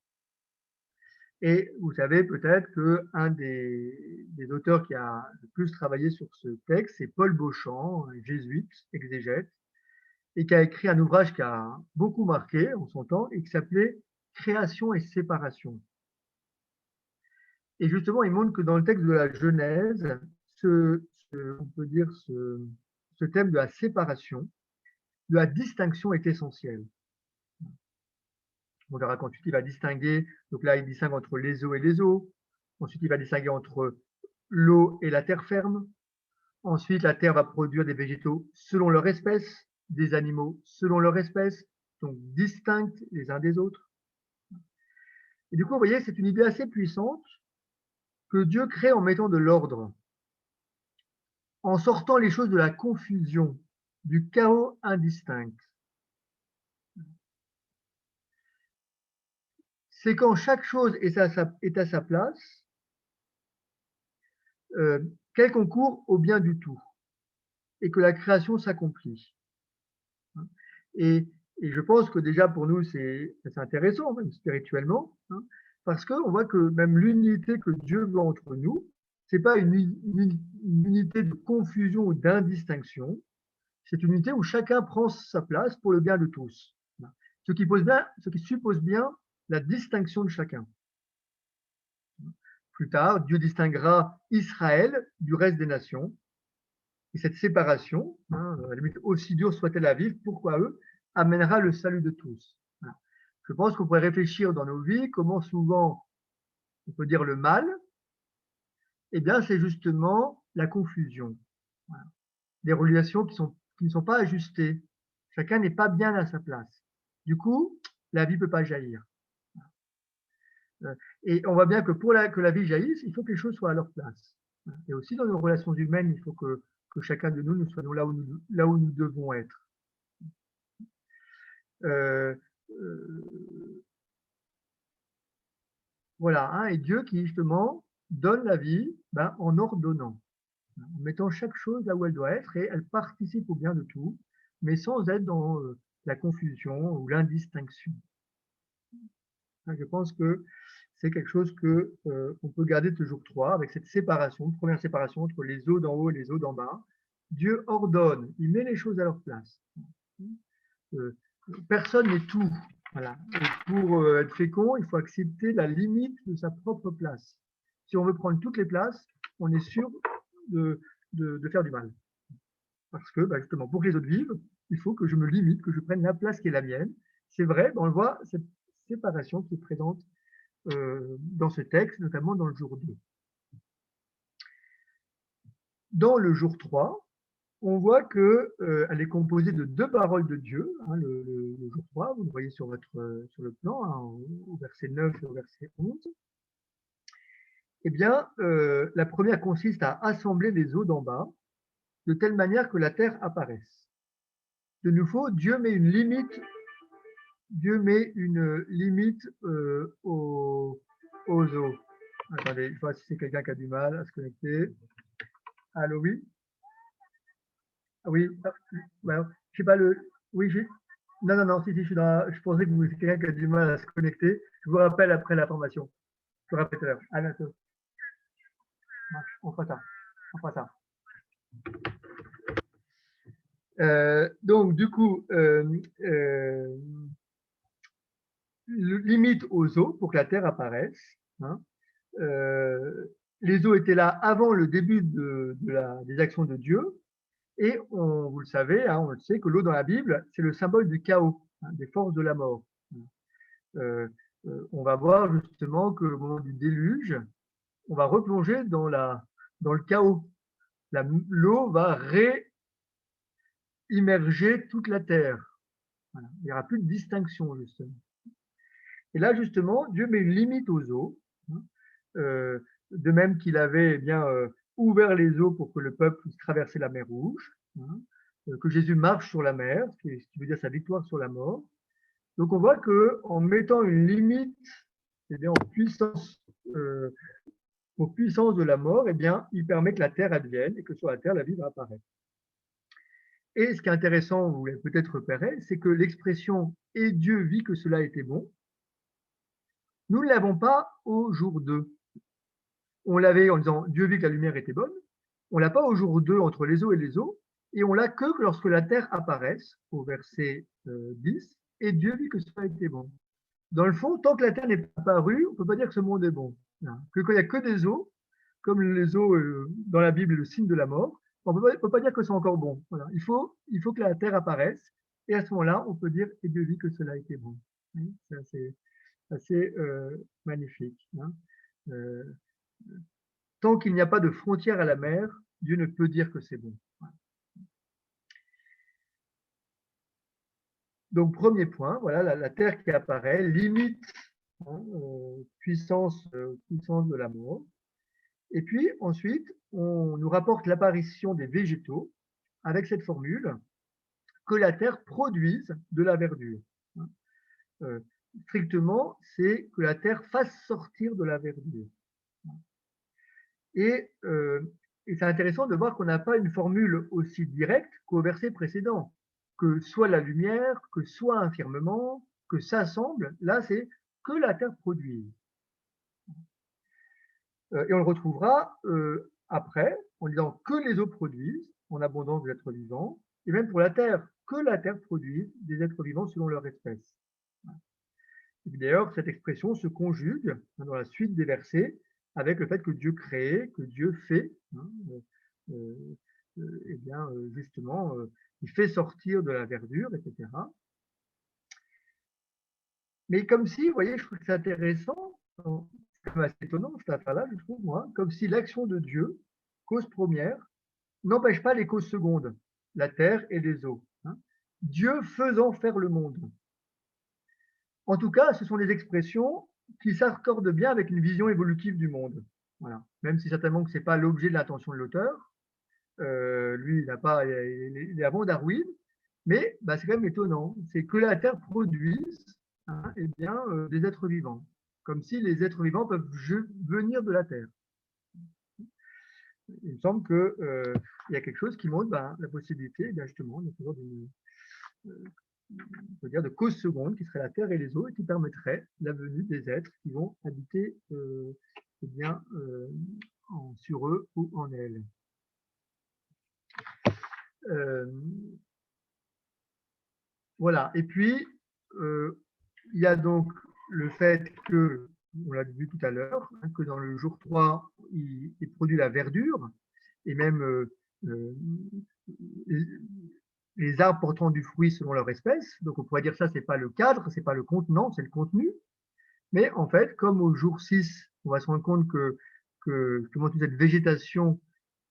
Et vous savez peut-être qu'un des auteurs qui a le plus travaillé sur ce texte, c'est Paul Beauchamp, un jésuite, exégète, et qui a écrit un ouvrage qui a beaucoup marqué en son temps et qui s'appelait « Création et séparation ». Et justement, il montre que dans le texte de la Genèse, on peut dire ce thème de la séparation, de la distinction est essentiel. On verra qu'ensuite, il va distinguer, donc là, il distingue entre les eaux et les eaux. Ensuite, il va distinguer entre l'eau et la terre ferme. Ensuite, la terre va produire des végétaux selon leur espèce, des animaux selon leur espèce, donc distincts les uns des autres. Et du coup, vous voyez, c'est une idée assez puissante que Dieu crée en mettant de l'ordre, en sortant les choses de la confusion, du chaos indistinct. C'est quand chaque chose est à sa place qu'elle concourt au bien du tout et que la création s'accomplit. Et je pense que déjà pour nous, c'est intéressant, même spirituellement, hein, parce qu'on voit que même l'unité que Dieu veut entre nous, ce n'est pas une unité de confusion ou d'indistinction, c'est une unité où chacun prend sa place pour le bien de tous. Ce qui suppose bien la distinction de chacun. Plus tard, Dieu distinguera Israël du reste des nations. Et cette séparation, hein, à la limite aussi dure soit-elle à vivre, pourquoi eux, amènera le salut de tous. Voilà. Je pense qu'on pourrait réfléchir dans nos vies comment souvent on peut dire le mal, eh bien c'est justement la confusion. Voilà. Des relations qui ne sont pas ajustées. Chacun n'est pas bien à sa place. Du coup, la vie ne peut pas jaillir. Et on voit bien que pour que la vie jaillisse, il faut que les choses soient à leur place. Et aussi dans nos relations humaines, il faut que chacun de nous soyons là où nous devons être. Voilà, hein, et Dieu qui justement donne la vie en ordonnant, en mettant chaque chose là où elle doit être, et elle participe au bien de tout, mais sans être dans la confusion ou l'indistinction. Je pense que c'est quelque chose que on peut garder de ce jour 3 avec cette séparation, première séparation entre les eaux d'en haut et les eaux d'en bas. Dieu ordonne, il met les choses à leur place. Personne n'est tout. Voilà. Et pour être fécond, il faut accepter la limite de sa propre place. Si on veut prendre toutes les places, on est sûr de faire du mal. Parce que justement, pour que les autres vivent, il faut que je me limite, que je prenne la place qui est la mienne. C'est vrai, on le voit, cette séparation qui est présente dans ce texte, notamment dans le jour 2. Dans le jour 3, on voit qu'elle est composée de 2 paroles de Dieu, hein, le jour 3, vous le voyez sur le plan, hein, au verset 9 et au verset 11. Eh bien, la première consiste à assembler les eaux d'en bas, de telle manière que la terre apparaisse. De nouveau, Dieu met une limite aux eaux. Attendez, je vois si c'est quelqu'un qui a du mal à se connecter. Allô, oui? Oui, je sais pas le. Oui, non, si, je suis je pensais que vous étiez quelqu'un qui a du mal à se connecter. Je vous rappelle après la formation. Je vous rappelle tout à l'heure. À bientôt. On fera ça. Donc, du coup, limite aux eaux pour que la terre apparaisse. Hein. Les eaux étaient là avant le début des actions de Dieu. Et vous le savez, hein, on le sait, que l'eau dans la Bible, c'est le symbole du chaos, hein, des forces de la mort. On va voir justement qu'au moment du déluge, on va replonger dans le chaos. L'eau va réimmerger toute la terre. Voilà. Il n'y aura plus de distinction, justement. Et là, justement, Dieu met une limite aux eaux, hein, de même qu'il avait ouvert les eaux pour que le peuple puisse traverser la mer Rouge, hein, que Jésus marche sur la mer, ce qui veut dire sa victoire sur la mort. Donc on voit qu'en mettant une limite aux puissances de la mort, eh bien, il permet que la terre advienne et que sur la terre, la vie va apparaître. Et ce qui est intéressant, vous l'avez peut-être repéré, c'est que l'expression « et Dieu vit que cela était bon », nous ne l'avons pas au jour 2. On l'avait en disant « Dieu vit que la lumière était bonne ». On ne l'a pas au jour 2 entre les eaux et les eaux. Et on l'a que lorsque la terre apparaisse, au verset 10, « et Dieu vit que cela était bon ». Dans le fond, tant que la terre n'est pas apparue, on ne peut pas dire que ce monde est bon. Quand il n'y a que des eaux, comme les eaux dans la Bible, le signe de la mort, on ne peut pas dire que c'est encore bon. Voilà. Il faut que la terre apparaisse. Et à ce moment-là, on peut dire « et Dieu vit que cela était bon ». C'est assez magnifique. Hein. Tant qu'il n'y a pas de frontière à la mer, Dieu ne peut dire que c'est bon. Donc, premier point, voilà, la terre qui apparaît, limite, hein, puissance de la mort. Et puis, ensuite, on nous rapporte l'apparition des végétaux avec cette formule que la terre produise de la verdure. Strictement, c'est que la terre fasse sortir de la verdure. Et c'est intéressant de voir qu'on n'a pas une formule aussi directe qu'au verset précédent, que soit la lumière, que soit un firmament, que ça semble, là c'est que la terre produise. Et on le retrouvera après en disant que les eaux produisent en abondance des êtres vivants, et même pour la terre, que la terre produise des êtres vivants selon leur espèce. D'ailleurs, cette expression se conjugue dans la suite des versets avec le fait que Dieu crée, que Dieu fait, hein, et bien justement, il fait sortir de la verdure, etc. Mais comme si, vous voyez, je trouve que c'est intéressant, c'est assez étonnant cette affaire-là, je trouve, moi, comme si l'action de Dieu, cause première, n'empêche pas les causes secondes, la terre et les eaux. Hein. Dieu faisant faire le monde. En tout cas, ce sont des expressions qui s'accordent bien avec une vision évolutive du monde. Voilà. Même si certainement que ce n'est pas l'objet de l'attention de l'auteur. Lui, il est avant Darwin, mais c'est quand même étonnant. C'est que la Terre produise des êtres vivants, comme si les êtres vivants peuvent venir de la Terre. il me semble qu'il y a quelque chose qui montre la possibilité, justement, de cause seconde, qui serait la terre et les eaux, et qui permettrait la venue des êtres qui vont habiter sur eux ou en elles. Voilà. Et puis, il y a donc le fait que, on l'a vu tout à l'heure, que dans le jour 3, il produit la verdure, et même les arbres portant du fruit selon leur espèce. Donc, on pourrait dire ça, ce n'est pas le cadre, ce n'est pas le contenant, c'est le contenu. Mais en fait, comme au jour 6, on va se rendre compte que justement toute cette végétation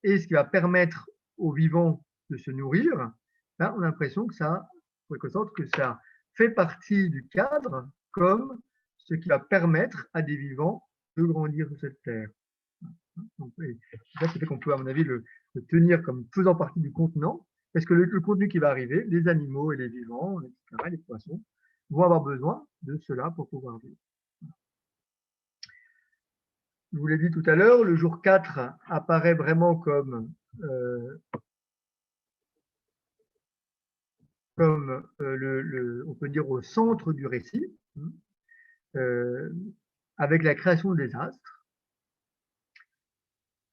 est ce qui va permettre aux vivants de se nourrir, on a l'impression que ça, en quelque sorte, que ça fait partie du cadre comme ce qui va permettre à des vivants de grandir sur cette terre. Et ça fait qu'on peut, à mon avis, le tenir comme faisant partie du contenant, parce que le contenu qui va arriver, les animaux et les vivants, etc., les poissons, vont avoir besoin de cela pour pouvoir vivre. Je vous l'ai dit tout à l'heure, le jour 4 apparaît vraiment comme on peut dire, au centre du récit, avec la création des astres.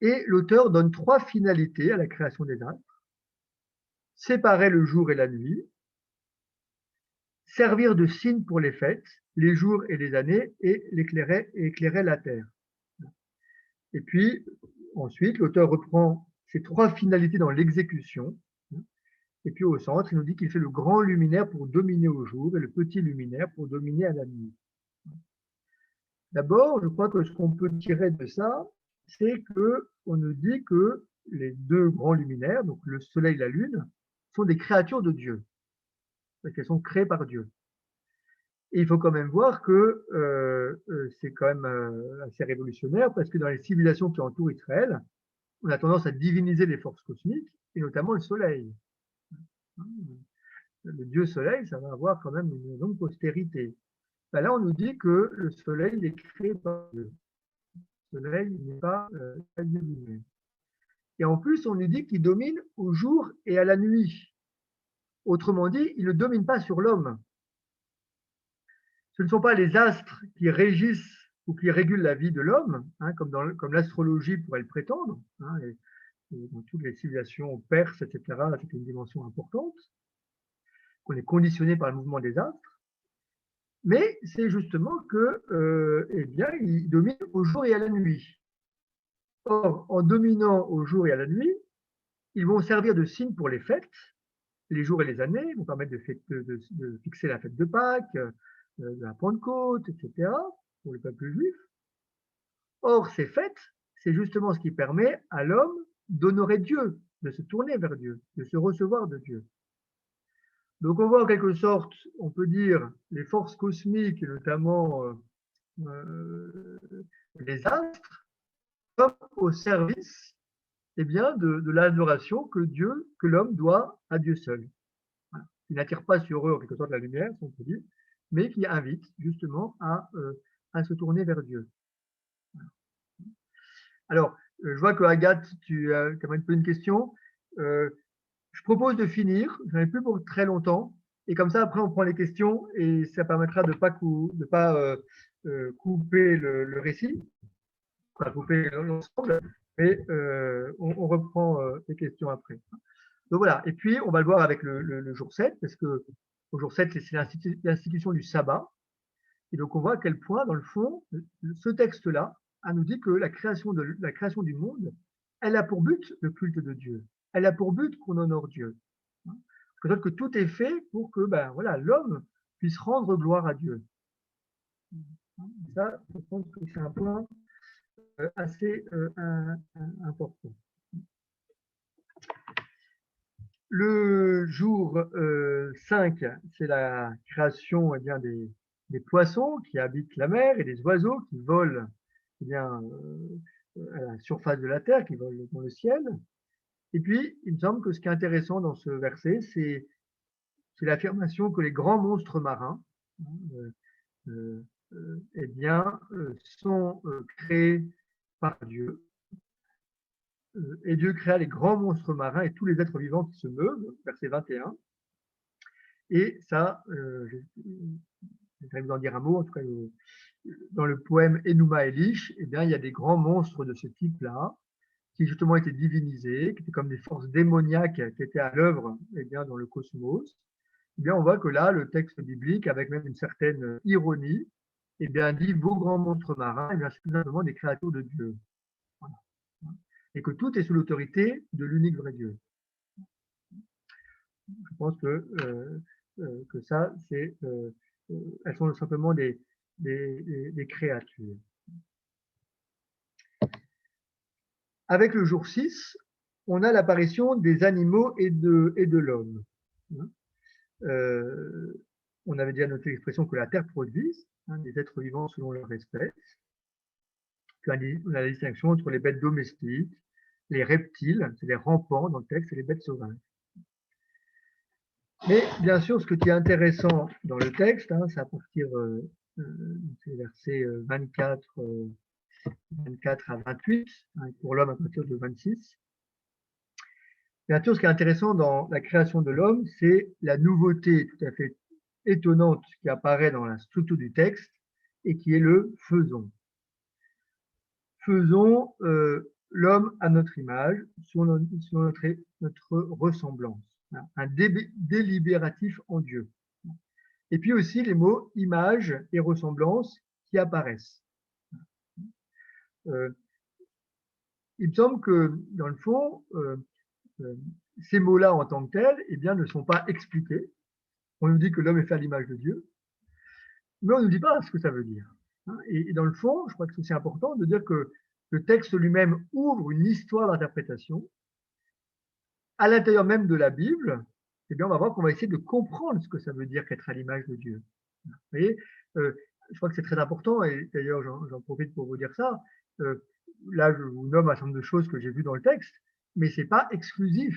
Et l'auteur donne 3 finalités à la création des astres. Séparer le jour et la nuit, servir de signe pour les fêtes, les jours et les années, et éclairer la terre. Et puis, ensuite, l'auteur reprend ces 3 finalités dans l'exécution. Et puis, au centre, il nous dit qu'il fait le grand luminaire pour dominer au jour et le petit luminaire pour dominer à la nuit. D'abord, je crois que ce qu'on peut tirer de ça, c'est qu'on nous dit que les 2 grands luminaires, donc le soleil et la lune, sont des créatures de Dieu. Parce qu'elles sont créées par Dieu. Et il faut quand même voir que c'est quand même assez révolutionnaire, parce que dans les civilisations qui entourent Israël, on a tendance à diviniser les forces cosmiques, et notamment le soleil. Le dieu soleil, ça va avoir quand même une longue postérité. Ben là, on nous dit que le soleil est créé par Dieu. Le soleil n'est pas lui-même. Et en plus, on nous dit qu'il domine au jour et à la nuit. Autrement dit, il ne domine pas sur l'homme. Ce ne sont pas les astres qui régissent ou qui régulent la vie de l'homme, comme l'astrologie pourrait le prétendre. Et dans toutes les civilisations perses, etc., c'est une dimension importante, qu'on est conditionné par le mouvement des astres. Mais c'est justement que, il domine au jour et à la nuit. Or, en dominant au jour et à la nuit, ils vont servir de signe pour les fêtes, les jours et les années, vont permettre de fixer la fête de Pâques, de la Pentecôte, etc., pour le peuple juif. Or, ces fêtes, c'est justement ce qui permet à l'homme d'honorer Dieu, de se tourner vers Dieu, de se recevoir de Dieu. Donc, on voit en quelque sorte, on peut dire, les forces cosmiques, et notamment les astres, comme au service de l'adoration que l'homme doit à Dieu seul. Voilà. Il n'attire pas sur eux en quelque sorte la lumière, si on peut dire, mais qui invite justement à se tourner vers Dieu. Voilà. Alors, je vois que Agathe, tu as posé une question. Je propose de finir, je n'en ai plus pour très longtemps, et comme ça, après, on prend les questions, et ça permettra de ne pas couper le récit, pas couper l'ensemble, mais on reprend les questions après. Donc voilà, et puis on va le voir avec le jour 7, parce que au jour 7, c'est l'institution du sabbat, et donc on voit à quel point, dans le fond, ce texte-là nous dit que la création du monde, elle a pour but le culte de Dieu. Elle a pour but qu'on honore Dieu. Que tout est fait pour que l'homme puisse rendre gloire à Dieu. Ça, je pense que c'est un point assez important. Le jour 5, c'est la création des poissons qui habitent la mer et des oiseaux qui volent à la surface de la terre, qui volent dans le ciel. Et puis, il me semble que ce qui est intéressant dans ce verset, c'est l'affirmation que les grands monstres marins sont créés par Dieu. Et Dieu créa les grands monstres marins et tous les êtres vivants qui se meuvent, verset 21. Et ça, je vais vous en dire un mot, en tout cas, dans le poème Enuma Elish, eh bien, il y a des grands monstres de ce type-là, qui justement étaient divinisés, qui étaient comme des forces démoniaques qui étaient à l'œuvre eh bien, dans le cosmos. Eh bien, on voit que là, le texte biblique, avec même une certaine ironie, eh bien, dit vos grands monstres marins, eh bien, c'est tout simplement des créatures de Dieu. Voilà. Et que tout est sous l'autorité de l'unique vrai Dieu. Je pense que ça, c'est, elles sont simplement des créatures. Avec le jour 6, on a l'apparition des animaux et de l'homme. On avait déjà noté l'expression que la terre produise, des êtres vivants selon leur espèce. Puis on a la distinction entre les bêtes domestiques, les reptiles, c'est les rampants dans le texte, et les bêtes sauvages. Mais bien sûr, ce qui est intéressant dans le texte, c'est à partir des versets 24 à 28, pour l'homme à partir de 26. Bien sûr, ce qui est intéressant dans la création de l'homme, c'est la nouveauté tout à fait étonnante qui apparaît dans la structure du texte et qui est le faisons. Faisons l'homme à notre image, sur notre ressemblance. Un délibératif en Dieu. Et puis aussi les mots image et ressemblance qui apparaissent. Il me semble que, dans le fond, ces mots-là en tant que tels eh bien, ne sont pas expliqués. On nous dit que l'homme est fait à l'image de Dieu, mais on ne nous dit pas ce que ça veut dire. Et dans le fond, je crois que c'est important de dire que le texte lui-même ouvre une histoire d'interprétation. À l'intérieur même de la Bible, eh bien, on va voir qu'on va essayer de comprendre ce que ça veut dire qu'être à l'image de Dieu. Vous voyez, je crois que c'est très important, et d'ailleurs j'en profite pour vous dire ça. Là, je vous nomme un certain nombre de choses que j'ai vues dans le texte, mais ce n'est pas exclusif.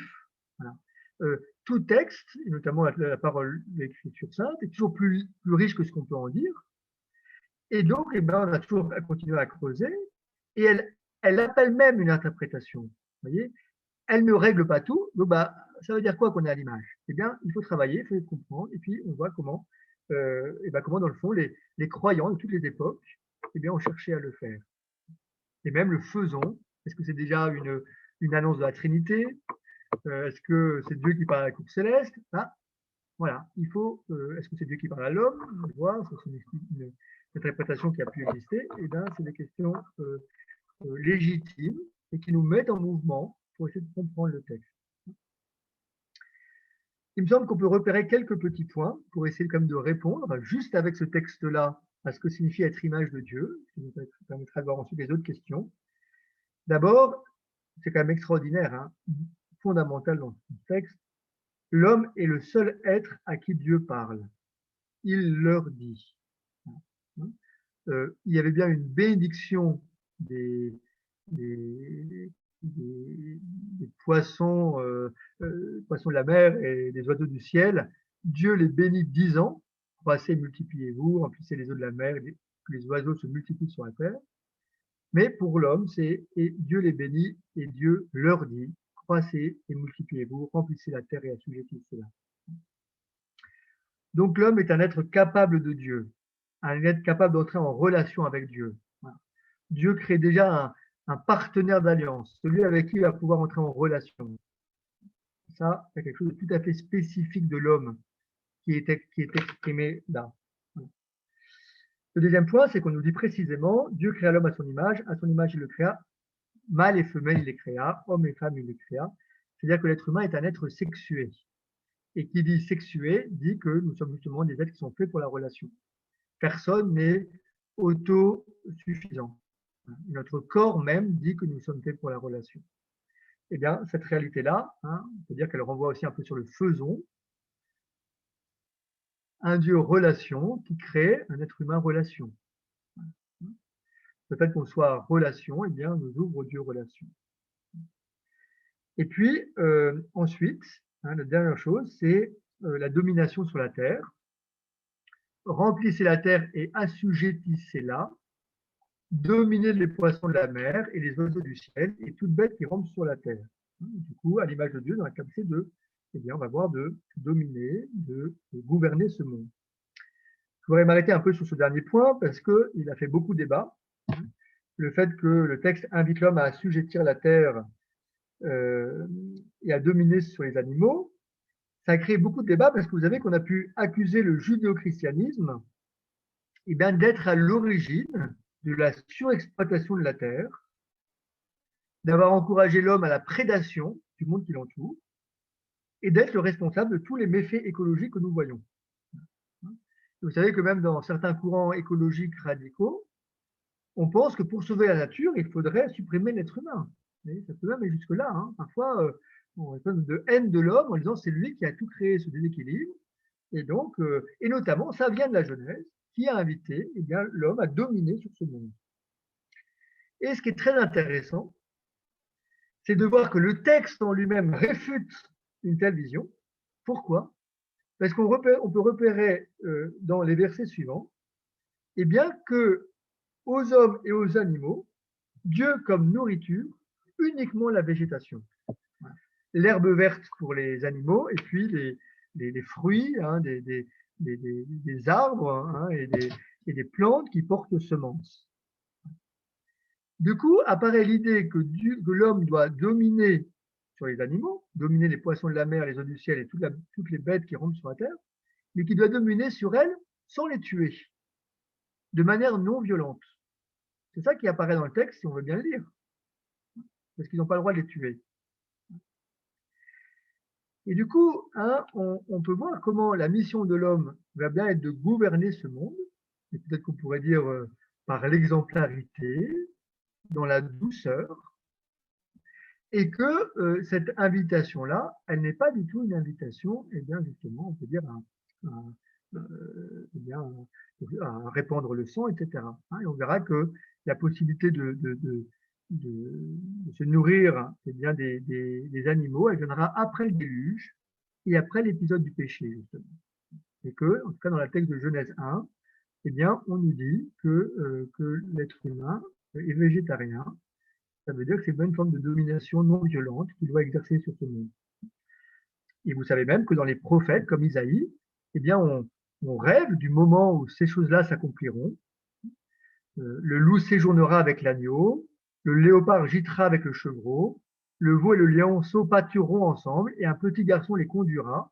Voilà. Tout texte, et notamment la parole de l'Écriture sainte, est toujours plus riche que ce qu'on peut en dire. Et donc, eh ben, on a toujours à continuer à creuser, et elle appelle même une interprétation. Vous voyez, elle ne règle pas tout, donc ça veut dire quoi qu'on est à l'image? Eh bien, il faut travailler, il faut comprendre, et puis on voit comment, comment dans le fond, les croyants de toutes les époques eh bien, ont cherché à le faire. Et même le faisons, est-ce que c'est déjà une annonce de la Trinité? Est-ce que c'est Dieu qui parle à la cour céleste? Voilà, il faut, est-ce que c'est Dieu qui parle à l'homme? On va voir, c'est une interprétation qui a pu exister. Eh bien, c'est des questions légitimes et qui nous mettent en mouvement pour essayer de comprendre le texte. Il me semble qu'on peut repérer quelques petits points pour essayer quand même de répondre juste avec ce texte-là à ce que signifie être image de Dieu, ce qui nous permettra de voir ensuite les autres questions. D'abord, c'est quand même extraordinaire, fondamental dans ce texte, l'homme est le seul être à qui Dieu parle. Il leur dit. Il y avait bien une bénédiction des poissons, poissons de la mer et des oiseaux du ciel. Dieu les bénit 10 ans. Croissez, multipliez-vous, remplissez les eaux de la mer, que les oiseaux se multiplient sur la terre. Mais pour l'homme, c'est et Dieu les bénit et Dieu leur dit, croissez et multipliez-vous, remplissez la terre et assujettissez-la. Donc l'homme est un être capable de Dieu, un être capable d'entrer en relation avec Dieu. Voilà. Dieu crée déjà un partenaire d'alliance, celui avec qui il va pouvoir entrer en relation. Ça, c'est quelque chose de tout à fait spécifique de l'homme qui est exprimé là. Le deuxième point, c'est qu'on nous dit précisément, Dieu créa l'homme à son image il le créa, mâle et femelle il les créa, homme et femme il les créa. C'est-à-dire que l'être humain est un être sexué. Et qui dit sexué dit que nous sommes justement des êtres qui sont faits pour la relation. Personne n'est autosuffisant. Notre corps même dit que nous sommes faits pour la relation. Eh bien, cette réalité-là, on peut dire qu'elle renvoie aussi un peu sur le faisons. Un Dieu relation qui crée un être humain relation. Le fait qu'on soit relation, eh bien, nous ouvre Dieu relation. Et puis, ensuite, la dernière chose, c'est la domination sur la terre. Remplissez la terre et assujettissez-la. dominer les poissons de la mer et les oiseaux du ciel et toute bête qui rampe sur la terre. Du coup, à l'image de Dieu, dans la capacité de, eh bien, on va voir de dominer, de gouverner ce monde. Je voudrais m'arrêter un peu sur ce dernier point parce qu'il a fait beaucoup débat. Le fait que le texte invite l'homme à assujettir la terre et à dominer sur les animaux, ça a créé beaucoup de débats parce que vous savez qu'on a pu accuser le judéo-christianisme eh bien, d'être à l'origine de la surexploitation de la terre, d'avoir encouragé l'homme à la prédation du monde qui l'entoure et d'être le responsable de tous les méfaits écologiques que nous voyons. Vous savez que même dans certains courants écologiques radicaux, on pense que pour sauver la nature, il faudrait supprimer l'être humain. Ça peut même aller jusque-là. Hein. Parfois, on parle de haine de l'homme en disant c'est lui qui a tout créé ce déséquilibre. Et donc, et notamment, ça vient de la Genèse qui a invité eh bien, l'homme à dominer sur ce monde. Et ce qui est très intéressant, c'est de voir que le texte en lui-même réfute une telle vision. Pourquoi? Parce qu'on peut repérer dans les versets suivants eh bien, que aux hommes et aux animaux, Dieu comme nourriture, uniquement la végétation. L'herbe verte pour les animaux et puis les fruits hein, des arbres hein, et des plantes qui portent semences. Du coup, apparaît l'idée que l'homme doit dominer sur les animaux, dominer les poissons de la mer, les eaux du ciel et toutes les bêtes qui rampent sur la terre, mais qu'il doit dominer sur elles sans les tuer, de manière non violente. C'est ça qui apparaît dans le texte, si on veut bien le lire, parce qu'ils n'ont pas le droit de les tuer. Et du coup, hein, on peut voir comment la mission de l'homme va bien être de gouverner ce monde, et peut-être qu'on pourrait dire par l'exemplarité, dans la douceur, et que cette invitation-là, elle n'est pas du tout une invitation, eh bien justement, on peut dire à répandre le sang, etc. Hein, et on verra que la possibilité de se nourrir eh bien, des animaux, elle viendra après le déluge et après l'épisode du péché, justement. Et que, en tout cas dans la texte de Genèse 1, eh bien, on nous dit que l'être humain est végétarien. Ça veut dire que c'est une forme de domination non violente qu'il doit exercer sur ce monde. Et vous savez même que dans les prophètes, comme Isaïe, eh bien, on rêve du moment où ces choses-là s'accompliront. Le loup séjournera avec l'agneau, le léopard gîtera avec le chevreau, le veau et le lionceau pâtureront ensemble, et un petit garçon les conduira.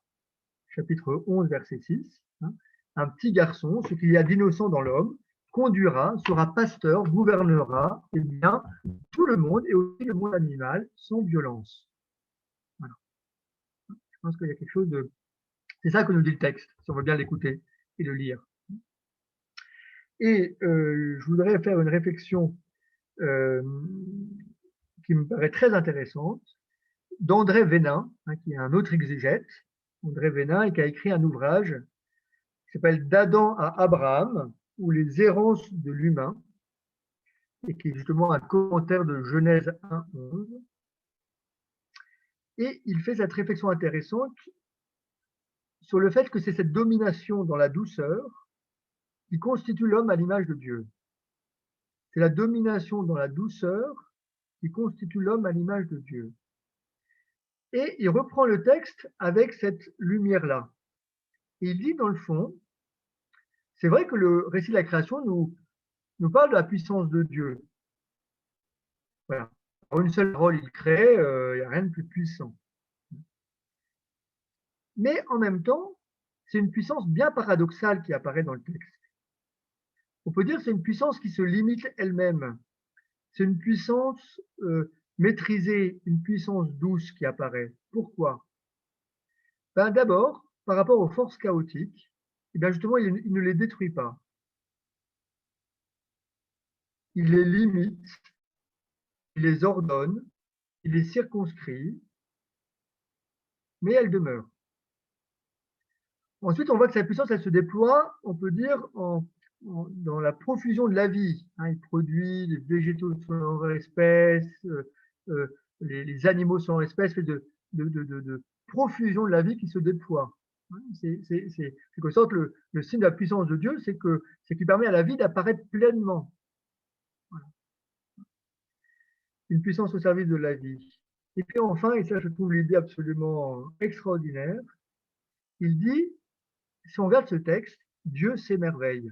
Chapitre 11, verset 6. Hein. Un petit garçon, ce qu'il y a d'innocent dans l'homme, conduira, sera pasteur, gouvernera, eh bien, tout le monde, et aussi le monde animal, sans violence. Voilà. Je pense qu'il y a quelque chose de... C'est ça que nous dit le texte, si on veut bien l'écouter et le lire. Et je voudrais faire une réflexion qui me paraît très intéressante d'André Vénin, hein, qui est un autre exégète, André Vénin, et qui a écrit un ouvrage qui s'appelle D'Adam à Abraham, ou les errances de l'humain, et qui est justement un commentaire de Genèse 1:11. Et il fait cette réflexion intéressante sur le fait que c'est cette domination dans la douceur qui constitue l'homme à l'image de Dieu. C'est la domination dans la douceur qui constitue l'homme à l'image de Dieu. Et il reprend le texte avec cette lumière-là. Et il dit, dans le fond, c'est vrai que le récit de la création nous parle de la puissance de Dieu. Voilà. En une seule parole, il crée, il n'y a rien de plus puissant. Mais en même temps, c'est une puissance bien paradoxale qui apparaît dans le texte. On peut dire que c'est une puissance qui se limite elle-même. C'est une puissance maîtrisée, une puissance douce qui apparaît. Pourquoi? Ben, d'abord, par rapport aux forces chaotiques, eh bien justement, il ne les détruit pas. Il les limite, il les ordonne, il les circonscrit, mais elles demeurent. Ensuite, on voit que sa puissance, elle se déploie, on peut dire, dans la profusion de la vie. Hein, il produit les végétaux sont leur espèce, les animaux sont leur espèce, de profusion de la vie qui se déploie. C'est quelque sorte le signe de la puissance de Dieu, c'est qu'il permet à la vie d'apparaître pleinement. une puissance au service de la vie. Et puis enfin, et ça je trouve l'idée absolument extraordinaire, il dit, si on regarde ce texte, Dieu s'émerveille.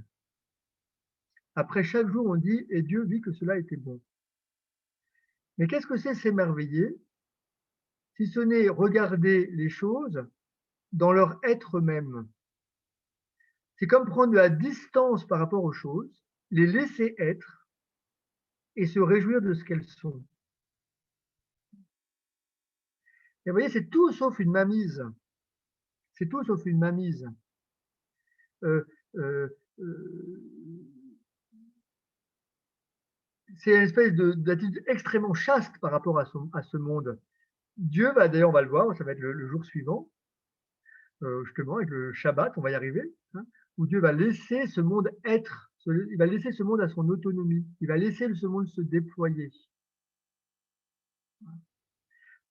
Après chaque jour, on dit, et Dieu vit que cela était bon. Mais qu'est-ce que c'est s'émerveiller, si ce n'est regarder les choses dans leur être même? C'est comme prendre de la distance par rapport aux choses, les laisser être et se réjouir de ce qu'elles sont. Et vous voyez, c'est tout sauf une mainmise. C'est tout sauf une mainmise. C'est une espèce d'attitude extrêmement chaste par rapport à ce monde. Dieu va, d'ailleurs, on va le voir, ça va être le jour suivant, justement, avec le Shabbat, on va y arriver, hein, où Dieu va laisser ce monde être, il va laisser ce monde à son autonomie, il va laisser ce monde se déployer.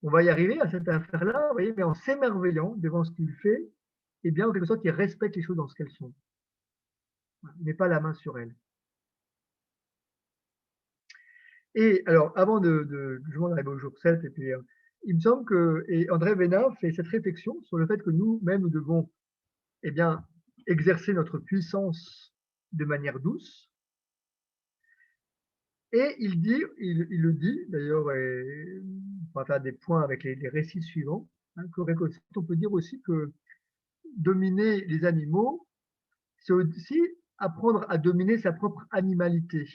On va y arriver à cette affaire-là, vous voyez, mais en s'émerveillant devant ce qu'il fait, et bien, en quelque sorte, il respecte les choses dans ce qu'elles sont. Il met pas la main sur elles. Et alors, avant d'arriver au jour 7, et puis, il me semble que, et André Vénin fait cette réflexion sur le fait que nous-mêmes, nous devons bien, exercer notre puissance de manière douce. Et il le dit, d'ailleurs, on va faire des points avec les récits suivants, hein, on peut dire aussi que dominer les animaux, c'est aussi apprendre à dominer sa propre animalité.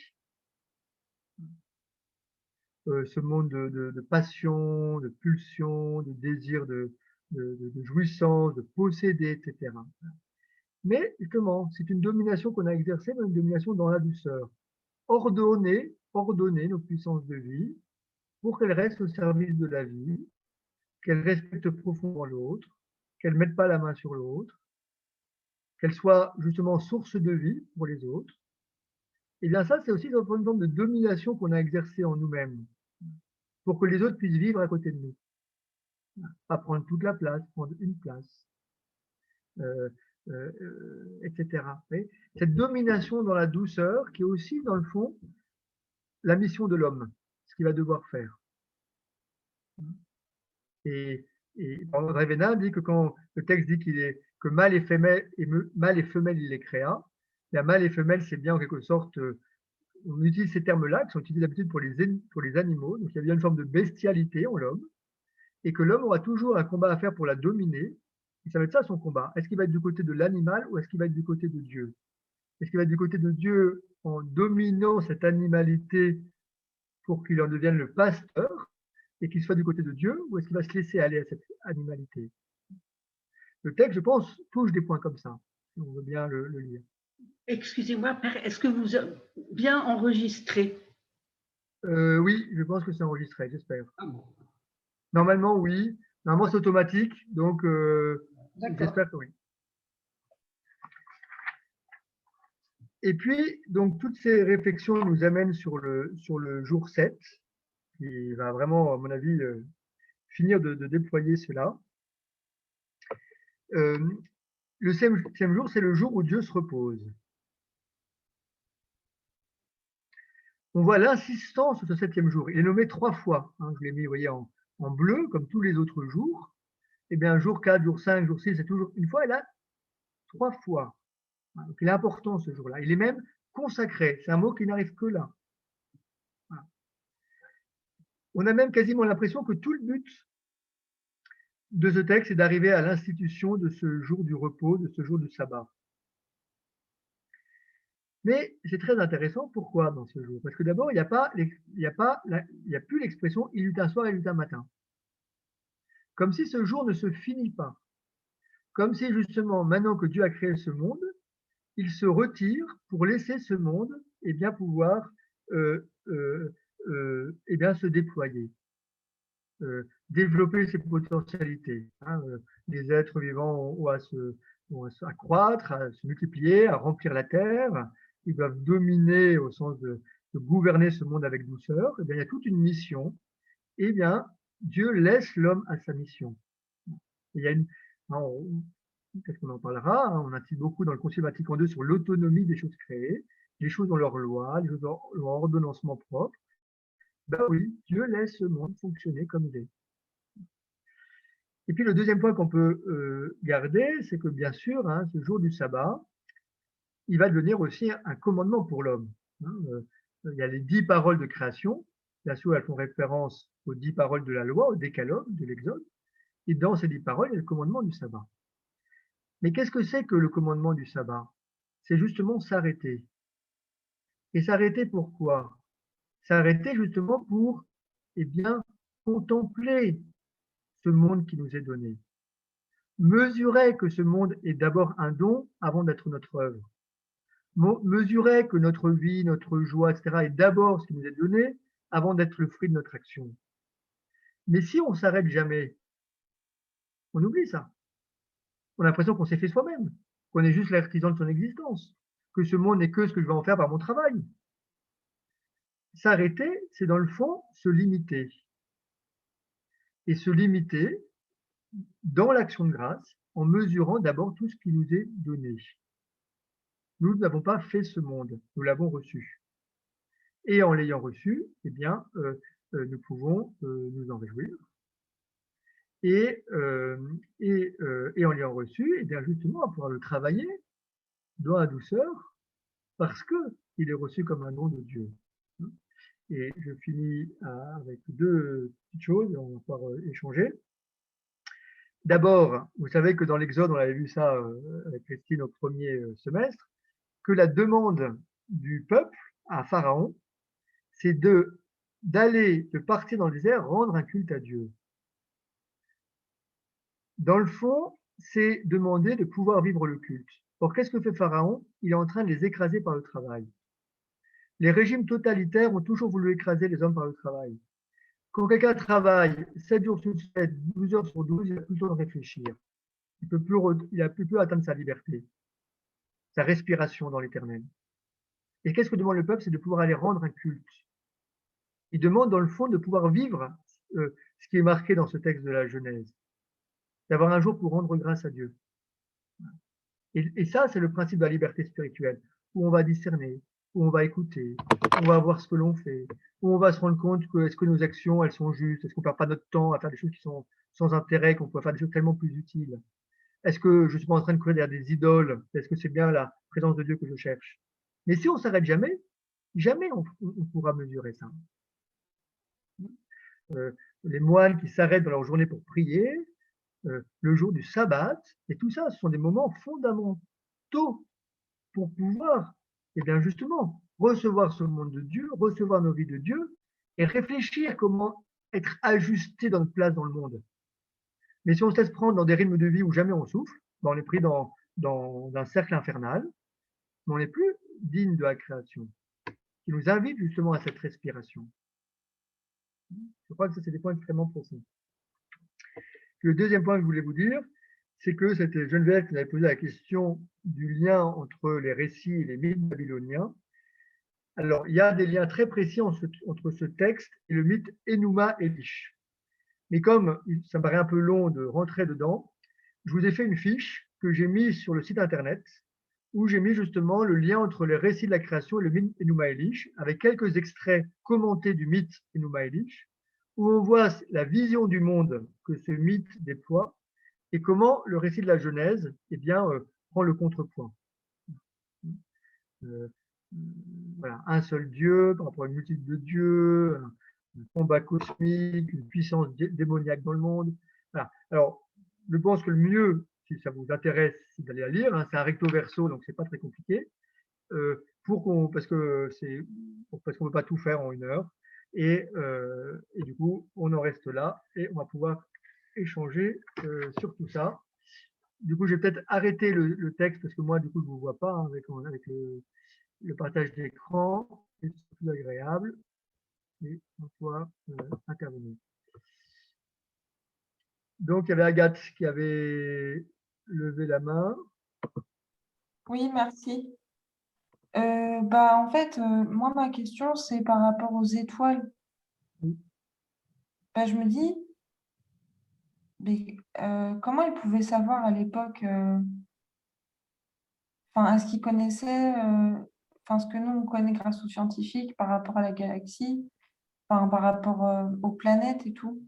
Ce monde de passion, de pulsion, de désir de jouissance, de posséder, etc. Mais justement, c'est une domination qu'on a exercée, mais une domination dans la douceur. Ordonner nos puissances de vie pour qu'elles restent au service de la vie, qu'elles respectent profondément l'autre, qu'elles ne mettent pas la main sur l'autre, qu'elles soient justement source de vie pour les autres. Et bien ça, c'est aussi une forme de domination qu'on a exercée en nous-mêmes, pour que les autres puissent vivre à côté de nous. Pas prendre toute la place, prendre une place, etc. Cette domination dans la douceur qui est aussi, dans le fond, la mission de l'homme, ce qu'il va devoir faire. Et André Vénin dit que quand le texte dit que mâle et femelle, il les créa, la mâle et femelle, c'est bien en quelque sorte, on utilise ces termes-là qui sont utilisés d'habitude pour les animaux, donc il y a bien une forme de bestialité en l'homme, et que l'homme aura toujours un combat à faire pour la dominer, et ça va être ça son combat. Est-ce qu'il va être du côté de l'animal ou est-ce qu'il va être du côté de Dieu? Est-ce qu'il va être du côté de Dieu en dominant cette animalité pour qu'il en devienne le pasteur et qu'il soit du côté de Dieu, ou est-ce qu'il va se laisser aller à cette animalité? Le texte, je pense, touche des points comme ça, si on veut bien le lire. Excusez-moi, Père, est-ce que vous avez bien enregistré? Oui, je pense que c'est enregistré, j'espère. Ah bon. Normalement, oui. Normalement, c'est automatique, donc j'espère que oui. Et puis, donc, toutes ces réflexions nous amènent sur le jour 7, qui va vraiment, à mon avis, finir de déployer cela. Le septième jour, c'est le jour où Dieu se repose. On voit l'insistance de ce septième jour. Il est nommé 3 fois. Hein, je l'ai mis, vous voyez, en bleu, comme tous les autres jours. Eh bien, jour 4, jour 5, jour 6, c'est toujours une fois. Et là, 3 fois. Donc, il est important ce jour-là. Il est même consacré. C'est un mot qui n'arrive que là. Voilà. On a même quasiment l'impression que tout le but de ce texte est d'arriver à l'institution de ce jour du repos, de ce jour du sabbat. Mais c'est très intéressant. Pourquoi dans ce jour? Parce que d'abord, il n'y a plus l'expression il eut un soir, il eut un matin. Comme si ce jour ne se finit pas. Comme si justement, maintenant que Dieu a créé ce monde, il se retire pour laisser ce monde bien, pouvoir se déployer, développer ses potentialités. Hein. Les êtres vivants ont à croître, à se multiplier, à remplir la terre. Ils doivent dominer au sens de gouverner ce monde avec douceur. Il y a toute une mission. Eh bien, Dieu laisse l'homme à sa mission. Il y a peut-être qu'on en parlera, hein, on insiste beaucoup dans le Concile Vatican II sur l'autonomie des choses créées, les choses ont leur loi, les choses ont leur ordonnancement propre. Ben oui, Dieu laisse le monde fonctionner comme il est. Et puis le deuxième point qu'on peut garder, c'est que bien sûr, hein, ce jour du sabbat, il va devenir aussi un commandement pour l'homme. Hein. Il y a les 10 paroles de création. Bien sûr, elles font référence aux 10 paroles de la loi, au décalogue de l'Exode. Et dans ces 10 paroles, il y a le commandement du sabbat. Mais qu'est-ce que c'est que le commandement du sabbat? C'est justement s'arrêter. Et s'arrêter pourquoi? S'arrêter justement pour, eh bien, contempler ce monde qui nous est donné. Mesurer que ce monde est d'abord un don avant d'être notre œuvre. Mesurer que notre vie, notre joie, etc. est d'abord ce qui nous est donné avant d'être le fruit de notre action. Mais si on s'arrête jamais, on oublie ça. On a l'impression qu'on s'est fait soi-même, qu'on est juste l'artisan de son existence, que ce monde n'est que ce que je vais en faire par mon travail. S'arrêter, c'est dans le fond se limiter. Et se limiter dans l'action de grâce en mesurant d'abord tout ce qui nous est donné. Nous n'avons pas fait ce monde, nous l'avons reçu. Et en l'ayant reçu, eh bien, nous pouvons nous en réjouir. Et en l'ayant reçu, eh bien, justement, on va pouvoir le travailler dans la douceur parce qu'il est reçu comme un don de Dieu. Et je finis avec deux petites choses, on va pouvoir échanger. D'abord, vous savez que dans l'Exode, on avait vu ça avec Christine au premier semestre, que la demande du peuple à Pharaon, c'est de partir dans le désert, rendre un culte à Dieu. Dans le fond, c'est demander de pouvoir vivre le culte. Or, qu'est-ce que fait Pharaon? Il est en train de les écraser par le travail. Les régimes totalitaires ont toujours voulu écraser les hommes par le travail. Quand quelqu'un travaille 7 jours sur 7, 12 heures sur 12, il n'a plus le temps de réfléchir. Il n'a plus atteindre sa liberté, sa respiration dans l'éternel. Et qu'est-ce que demande le peuple? C'est de pouvoir aller rendre un culte. Il demande dans le fond de pouvoir vivre ce qui est marqué dans ce texte de la Genèse, d'avoir un jour pour rendre grâce à Dieu. Et ça, c'est le principe de la liberté spirituelle, où on va discerner, où on va écouter, où on va voir ce que l'on fait, où on va se rendre compte que est-ce que nos actions, elles sont justes, est-ce qu'on ne perd pas notre temps à faire des choses qui sont sans intérêt, qu'on peut faire des choses tellement plus utiles. Est-ce que je suis pas en train de courir derrière des idoles? Est-ce que c'est bien la présence de Dieu que je cherche? Mais si on s'arrête jamais, jamais on pourra mesurer ça. Les moines qui s'arrêtent dans leur journée pour prier, le jour du sabbat, et tout ça, ce sont des moments fondamentaux pour pouvoir, eh bien justement, recevoir ce monde de Dieu, recevoir nos vies de Dieu, et réfléchir comment être ajusté dans notre place dans le monde. Mais si on se laisse prendre dans des rythmes de vie où jamais on souffle, ben on est pris dans un cercle infernal, mais on n'est plus digne de la création, qui nous invite justement à cette respiration. Je crois que ça, c'est des points extrêmement profonds. Le deuxième point que je voulais vous dire, c'est que c'était Geneviève qui avait posé la question du lien entre les récits et les mythes babyloniens. Alors, il y a des liens très précis entre ce texte et le mythe Enuma Elish. Mais comme ça me paraît un peu long de rentrer dedans, je vous ai fait une fiche que j'ai mise sur le site internet où j'ai mis justement le lien entre les récits de la création et le mythe Enuma Elish, avec quelques extraits commentés du mythe Enuma Elish, où on voit la vision du monde que ce mythe déploie et comment le récit de la Genèse eh bien, prend le contrepoint. Voilà, un seul Dieu par rapport à une multitude de dieux, un combat cosmique, une puissance démoniaque dans le monde. Voilà. Alors, je pense que le mieux, si ça vous intéresse, c'est d'aller la lire. Hein, c'est un recto verso, donc c'est pas très compliqué. Parce qu'on ne peut pas tout faire en 1 heure. Et du coup, on en reste là et on va pouvoir échanger sur tout ça. Du coup, je vais peut-être arrêter le texte parce que moi, du coup, je ne vous vois pas hein, avec le partage d'écran. C'est plus agréable et on pourra intervenir. Donc, il y avait Agathe qui avait levé la main. Oui, merci. En fait, moi, ma question, c'est par rapport aux étoiles. Oui. Je me dis, mais, comment ils pouvaient savoir à l'époque, est-ce qu'ils connaissaient ce que nous, on connaît grâce aux scientifiques par rapport à la galaxie? enfin, par rapport aux planètes et tout.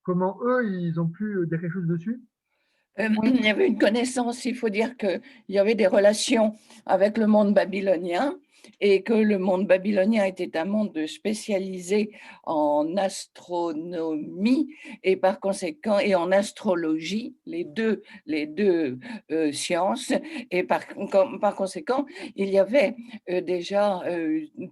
Comment eux, ils ont pu dire quelque chose dessus? Il y avait une connaissance, il faut dire qu'il y avait des relations avec le monde babylonien et que le monde babylonien était un monde spécialisé en astronomie et par conséquent et en astrologie, les deux sciences, et par conséquent, il y avait déjà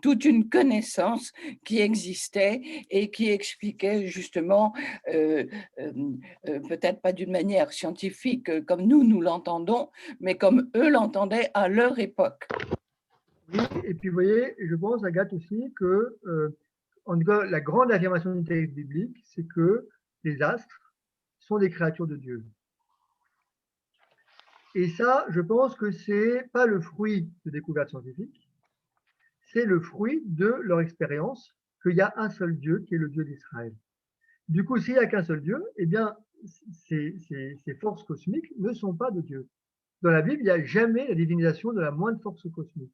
toute une connaissance qui existait et qui expliquait justement peut-être pas d'une manière scientifique comme nous l'entendons, mais comme eux l'entendaient à leur époque. Oui, et puis vous voyez, je pense, Agathe aussi, que en tout cas, la grande affirmation du texte biblique, c'est que les astres sont des créatures de Dieu. Et ça, je pense que c'est pas le fruit de découvertes scientifiques, c'est le fruit de leur expérience qu'il y a un seul Dieu qui est le Dieu d'Israël. Du coup, s'il n'y a qu'un seul Dieu, eh bien, ces forces cosmiques ne sont pas de Dieu. Dans la Bible, il n'y a jamais la divinisation de la moindre force cosmique.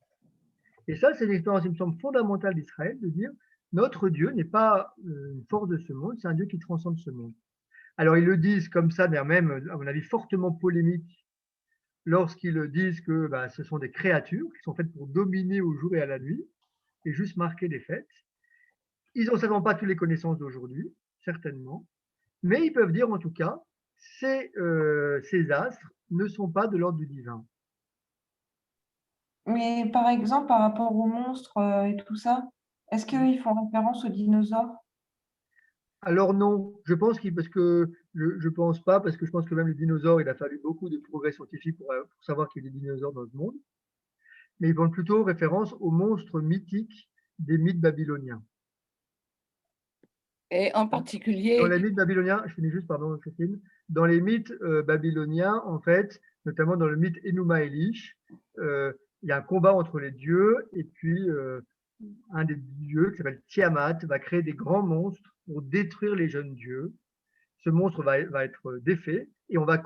Et ça, c'est l'expérience, il me semble, fondamentale d'Israël, de dire notre Dieu n'est pas une force de ce monde, c'est un Dieu qui transcende ce monde. Alors, ils le disent comme ça, même, à mon avis, fortement polémique, lorsqu'ils disent que ce sont des créatures qui sont faites pour dominer au jour et à la nuit, et juste marquer les fêtes. Ils n'ont certainement pas toutes les connaissances d'aujourd'hui, certainement, mais ils peuvent dire en tout cas, ces astres ne sont pas de l'ordre du divin. Mais par exemple, par rapport aux monstres et tout ça, est-ce qu'ils font référence aux dinosaures? Alors non, je pense parce que je pense pas, parce que je pense que même les dinosaures, il a fallu beaucoup de progrès scientifiques pour savoir qu'il y a des dinosaures dans ce monde. Mais ils font plutôt référence aux monstres mythiques des mythes babyloniens. Et en particulier… Dans les mythes babyloniens, je finis juste, pardon, Christine, dans les mythes babyloniens, en fait, notamment dans le mythe Enuma Elish, il y a un combat entre les dieux, et puis un des dieux, qui s'appelle Tiamat, va créer des grands monstres pour détruire les jeunes dieux. Ce monstre va être défait, et on va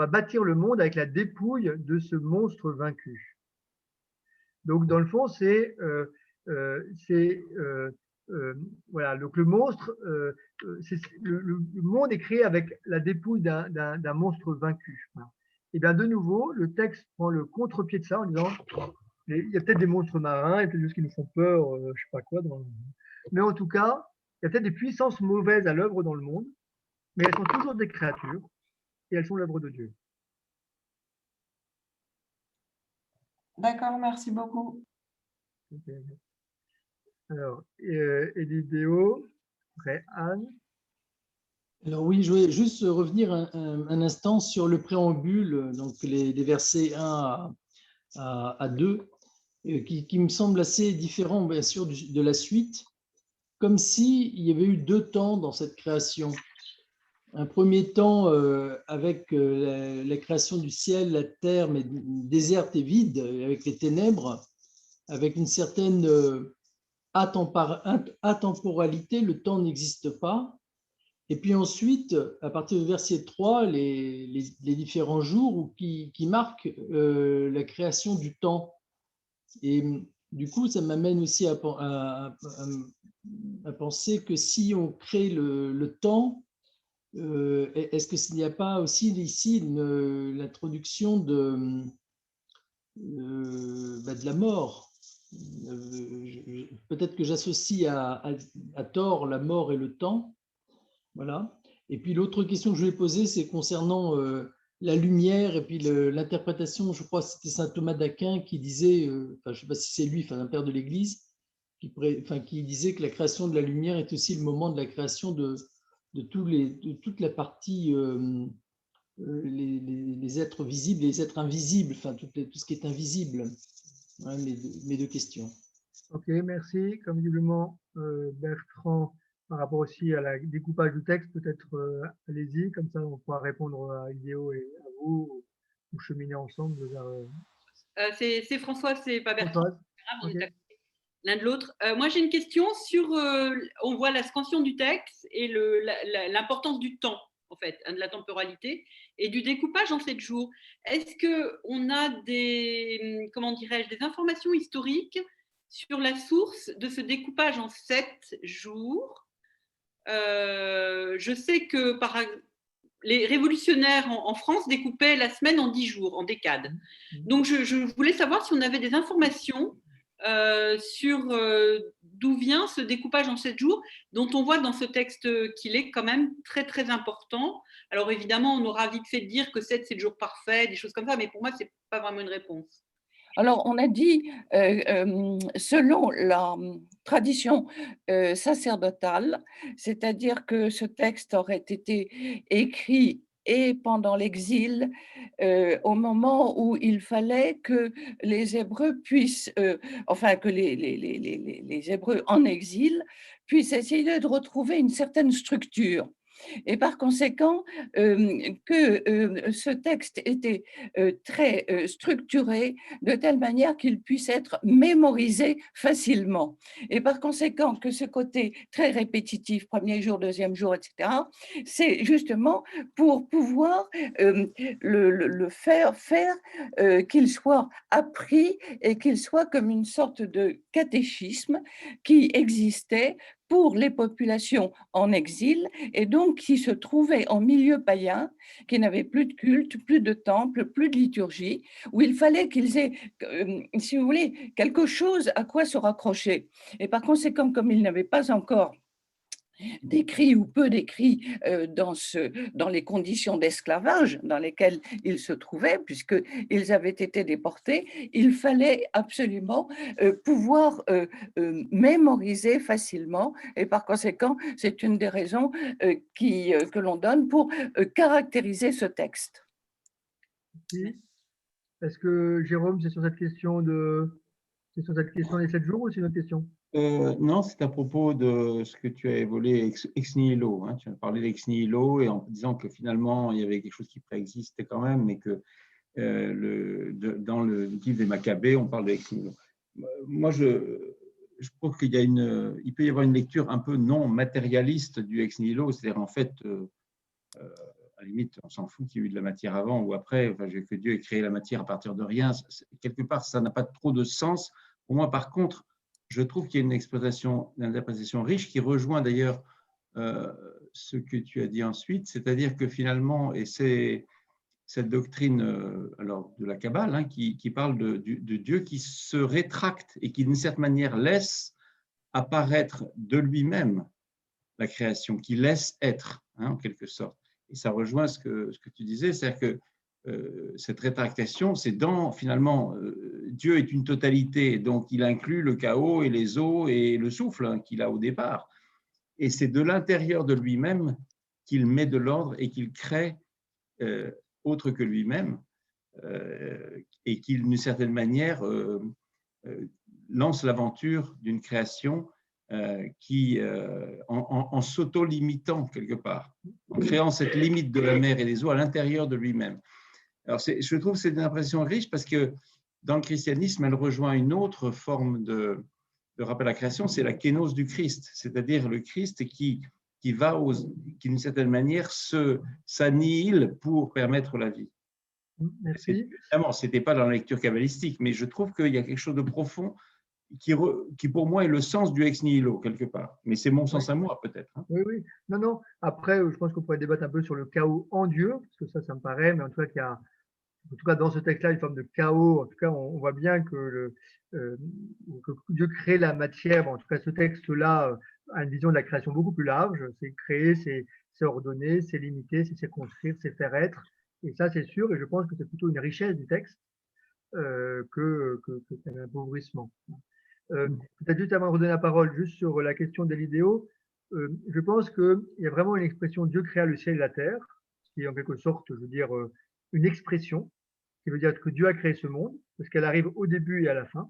bâtir le monde avec la dépouille de ce monstre vaincu. Donc, dans le fond, voilà, donc le monstre, le monde est créé avec la dépouille d'un monstre vaincu. Voilà. Et bien de nouveau, le texte prend le contre-pied de ça en disant il y a peut-être des monstres marins, il y a peut-être des choses qui nous font peur, je ne sais pas quoi. Mais en tout cas, il y a peut-être des puissances mauvaises à l'œuvre dans le monde, mais elles sont toujours des créatures et elles sont l'œuvre de Dieu. D'accord, merci beaucoup. Okay. Alors, Elidéo, après Anne. Alors oui, je voulais juste revenir un instant sur le préambule, donc les versets 1 à 2, qui me semble assez différent, bien sûr, de la suite, comme s'il y avait eu deux temps dans cette création. Un premier temps avec la création du ciel, la terre, mais déserte et vide, avec les ténèbres, avec une certaine atemporalité, le temps n'existe pas. Et puis ensuite, à partir du verset 3, les différents jours qui marquent la création du temps. Et du coup, ça m'amène aussi à penser que si on crée le temps, est-ce qu'il n'y a pas aussi ici l'introduction de la mort? Peut-être que j'associe à tort la mort et le temps. Voilà. Et puis l'autre question que je voulais poser, c'est concernant la lumière et puis l'interprétation, je crois que c'était saint Thomas d'Aquin qui disait, je ne sais pas si c'est lui, un père de l'Église, qui disait que la création de la lumière est aussi le moment de la création de toute la partie, les êtres visibles et les êtres invisibles, tout ce qui est invisible. Ouais, mes deux questions. Ok, merci. Comme visiblement Bertrand, par rapport aussi à la découpage du texte, peut-être allez-y, comme ça on pourra répondre à Idéo et à vous, ou cheminer ensemble vers… c'est François, c'est pas Bertrand. Okay. L'un de l'autre. Moi, j'ai une question sur, on voit la scansion du texte et l'importance du temps. en fait, hein, de la temporalité et du découpage en 7 jours. Est-ce qu'on a des, comment dirais-je, des informations historiques sur la source de ce découpage en 7 jours? Je sais que les révolutionnaires en France découpaient la semaine en 10 jours, en décades. Donc, je voulais savoir si on avait des informations sur d'où vient ce découpage en 7 jours, dont on voit dans ce texte qu'il est quand même très, très important. Alors, évidemment, on aura vite fait de dire que 7, c'est le jour parfait, des choses comme ça, mais pour moi, ce n'est pas vraiment une réponse. Alors, on a dit, selon la tradition sacerdotale, c'est-à-dire que ce texte aurait été écrit et pendant l'exil, au moment où il fallait que les Hébreux puissent, enfin que les Hébreux en exil puissent essayer de retrouver une certaine structure. Et par conséquent, que ce texte était très structuré de telle manière qu'il puisse être mémorisé facilement. Et par conséquent, que ce côté très répétitif, premier jour, deuxième jour, etc., c'est justement pour pouvoir le faire qu'il soit appris et qu'il soit comme une sorte de catéchisme qui existait pour les populations en exil et donc qui se trouvaient en milieu païen, qui n'avaient plus de culte, plus de temple, plus de liturgie, où il fallait qu'ils aient, si vous voulez, quelque chose à quoi se raccrocher. Et par conséquent, comme ils n'avaient pas encore d'écrits ou peu d'écrits dans les conditions d'esclavage dans lesquelles ils se trouvaient, puisqu'ils avaient été déportés, il fallait absolument pouvoir mémoriser facilement, et par conséquent, c'est une des raisons que l'on donne pour caractériser ce texte. Merci. Est-ce que, Jérôme, c'est sur cette question des 7 jours ou c'est une autre question? Non, c'est à propos de ce que tu as évolué ex nihilo. Hein. Tu as parlé d'ex nihilo et en disant que finalement, il y avait quelque chose qui préexistait quand même, mais que dans le livre des Maccabées, on parle d'ex nihilo. Moi, je trouve il peut y avoir une lecture un peu non matérialiste du ex nihilo, c'est-à-dire en fait, à la limite, on s'en fout qu'il y ait eu de la matière avant ou après, enfin, que Dieu ait créé la matière à partir de rien. Quelque part, ça n'a pas trop de sens. Pour moi, par contre, je trouve qu'il y a une interprétation riche qui rejoint d'ailleurs ce que tu as dit ensuite, c'est-à-dire que finalement, et c'est cette doctrine alors, de la Kabbale hein, qui parle de Dieu qui se rétracte et qui d'une certaine manière laisse apparaître de lui-même la création, qui laisse être hein, en quelque sorte. Et ça rejoint ce que tu disais, c'est-à-dire que cette rétractation, c'est finalement, Dieu est une totalité, donc il inclut le chaos et les eaux et le souffle hein, qu'il a au départ. Et c'est de l'intérieur de lui-même qu'il met de l'ordre et qu'il crée autre que lui-même et qu'il, d'une certaine manière, lance l'aventure d'une création qui, en s'auto-limitant quelque part, en créant cette limite de la mer et des eaux à l'intérieur de lui-même. Alors, je trouve que c'est une impression riche parce que dans le christianisme, elle rejoint une autre forme de rappel à la création, c'est la kénose du Christ, c'est-à-dire le Christ qui d'une certaine manière, s'annihile pour permettre la vie. Merci. Évidemment, ce n'était pas dans la lecture kabbalistique, mais je trouve qu'il y a quelque chose de profond qui pour moi, est le sens du ex nihilo, quelque part. Mais c'est mon sens à moi, peut-être. Hein. Oui, oui. Non. Après, je pense qu'on pourrait débattre un peu sur le chaos en Dieu, parce que ça me paraît, mais en tout cas, qu'il y a, en tout cas, dans ce texte-là, une forme de chaos. En tout cas, on voit bien que Dieu crée la matière. Bon, en tout cas, ce texte-là a une vision de la création beaucoup plus large. C'est créer, c'est ordonner, c'est limiter, c'est circonscrire, c'est faire être. Et ça, c'est sûr. Et je pense que c'est plutôt une richesse du texte qu'un appauvrissement. Peut-être juste avant de redonner la parole, juste sur la question des idéaux, je pense qu'il y a vraiment une expression Dieu créa le ciel et la terre, qui est en quelque sorte, je veux dire, une expression qui veut dire que Dieu a créé ce monde, parce qu'elle arrive au début et à la fin.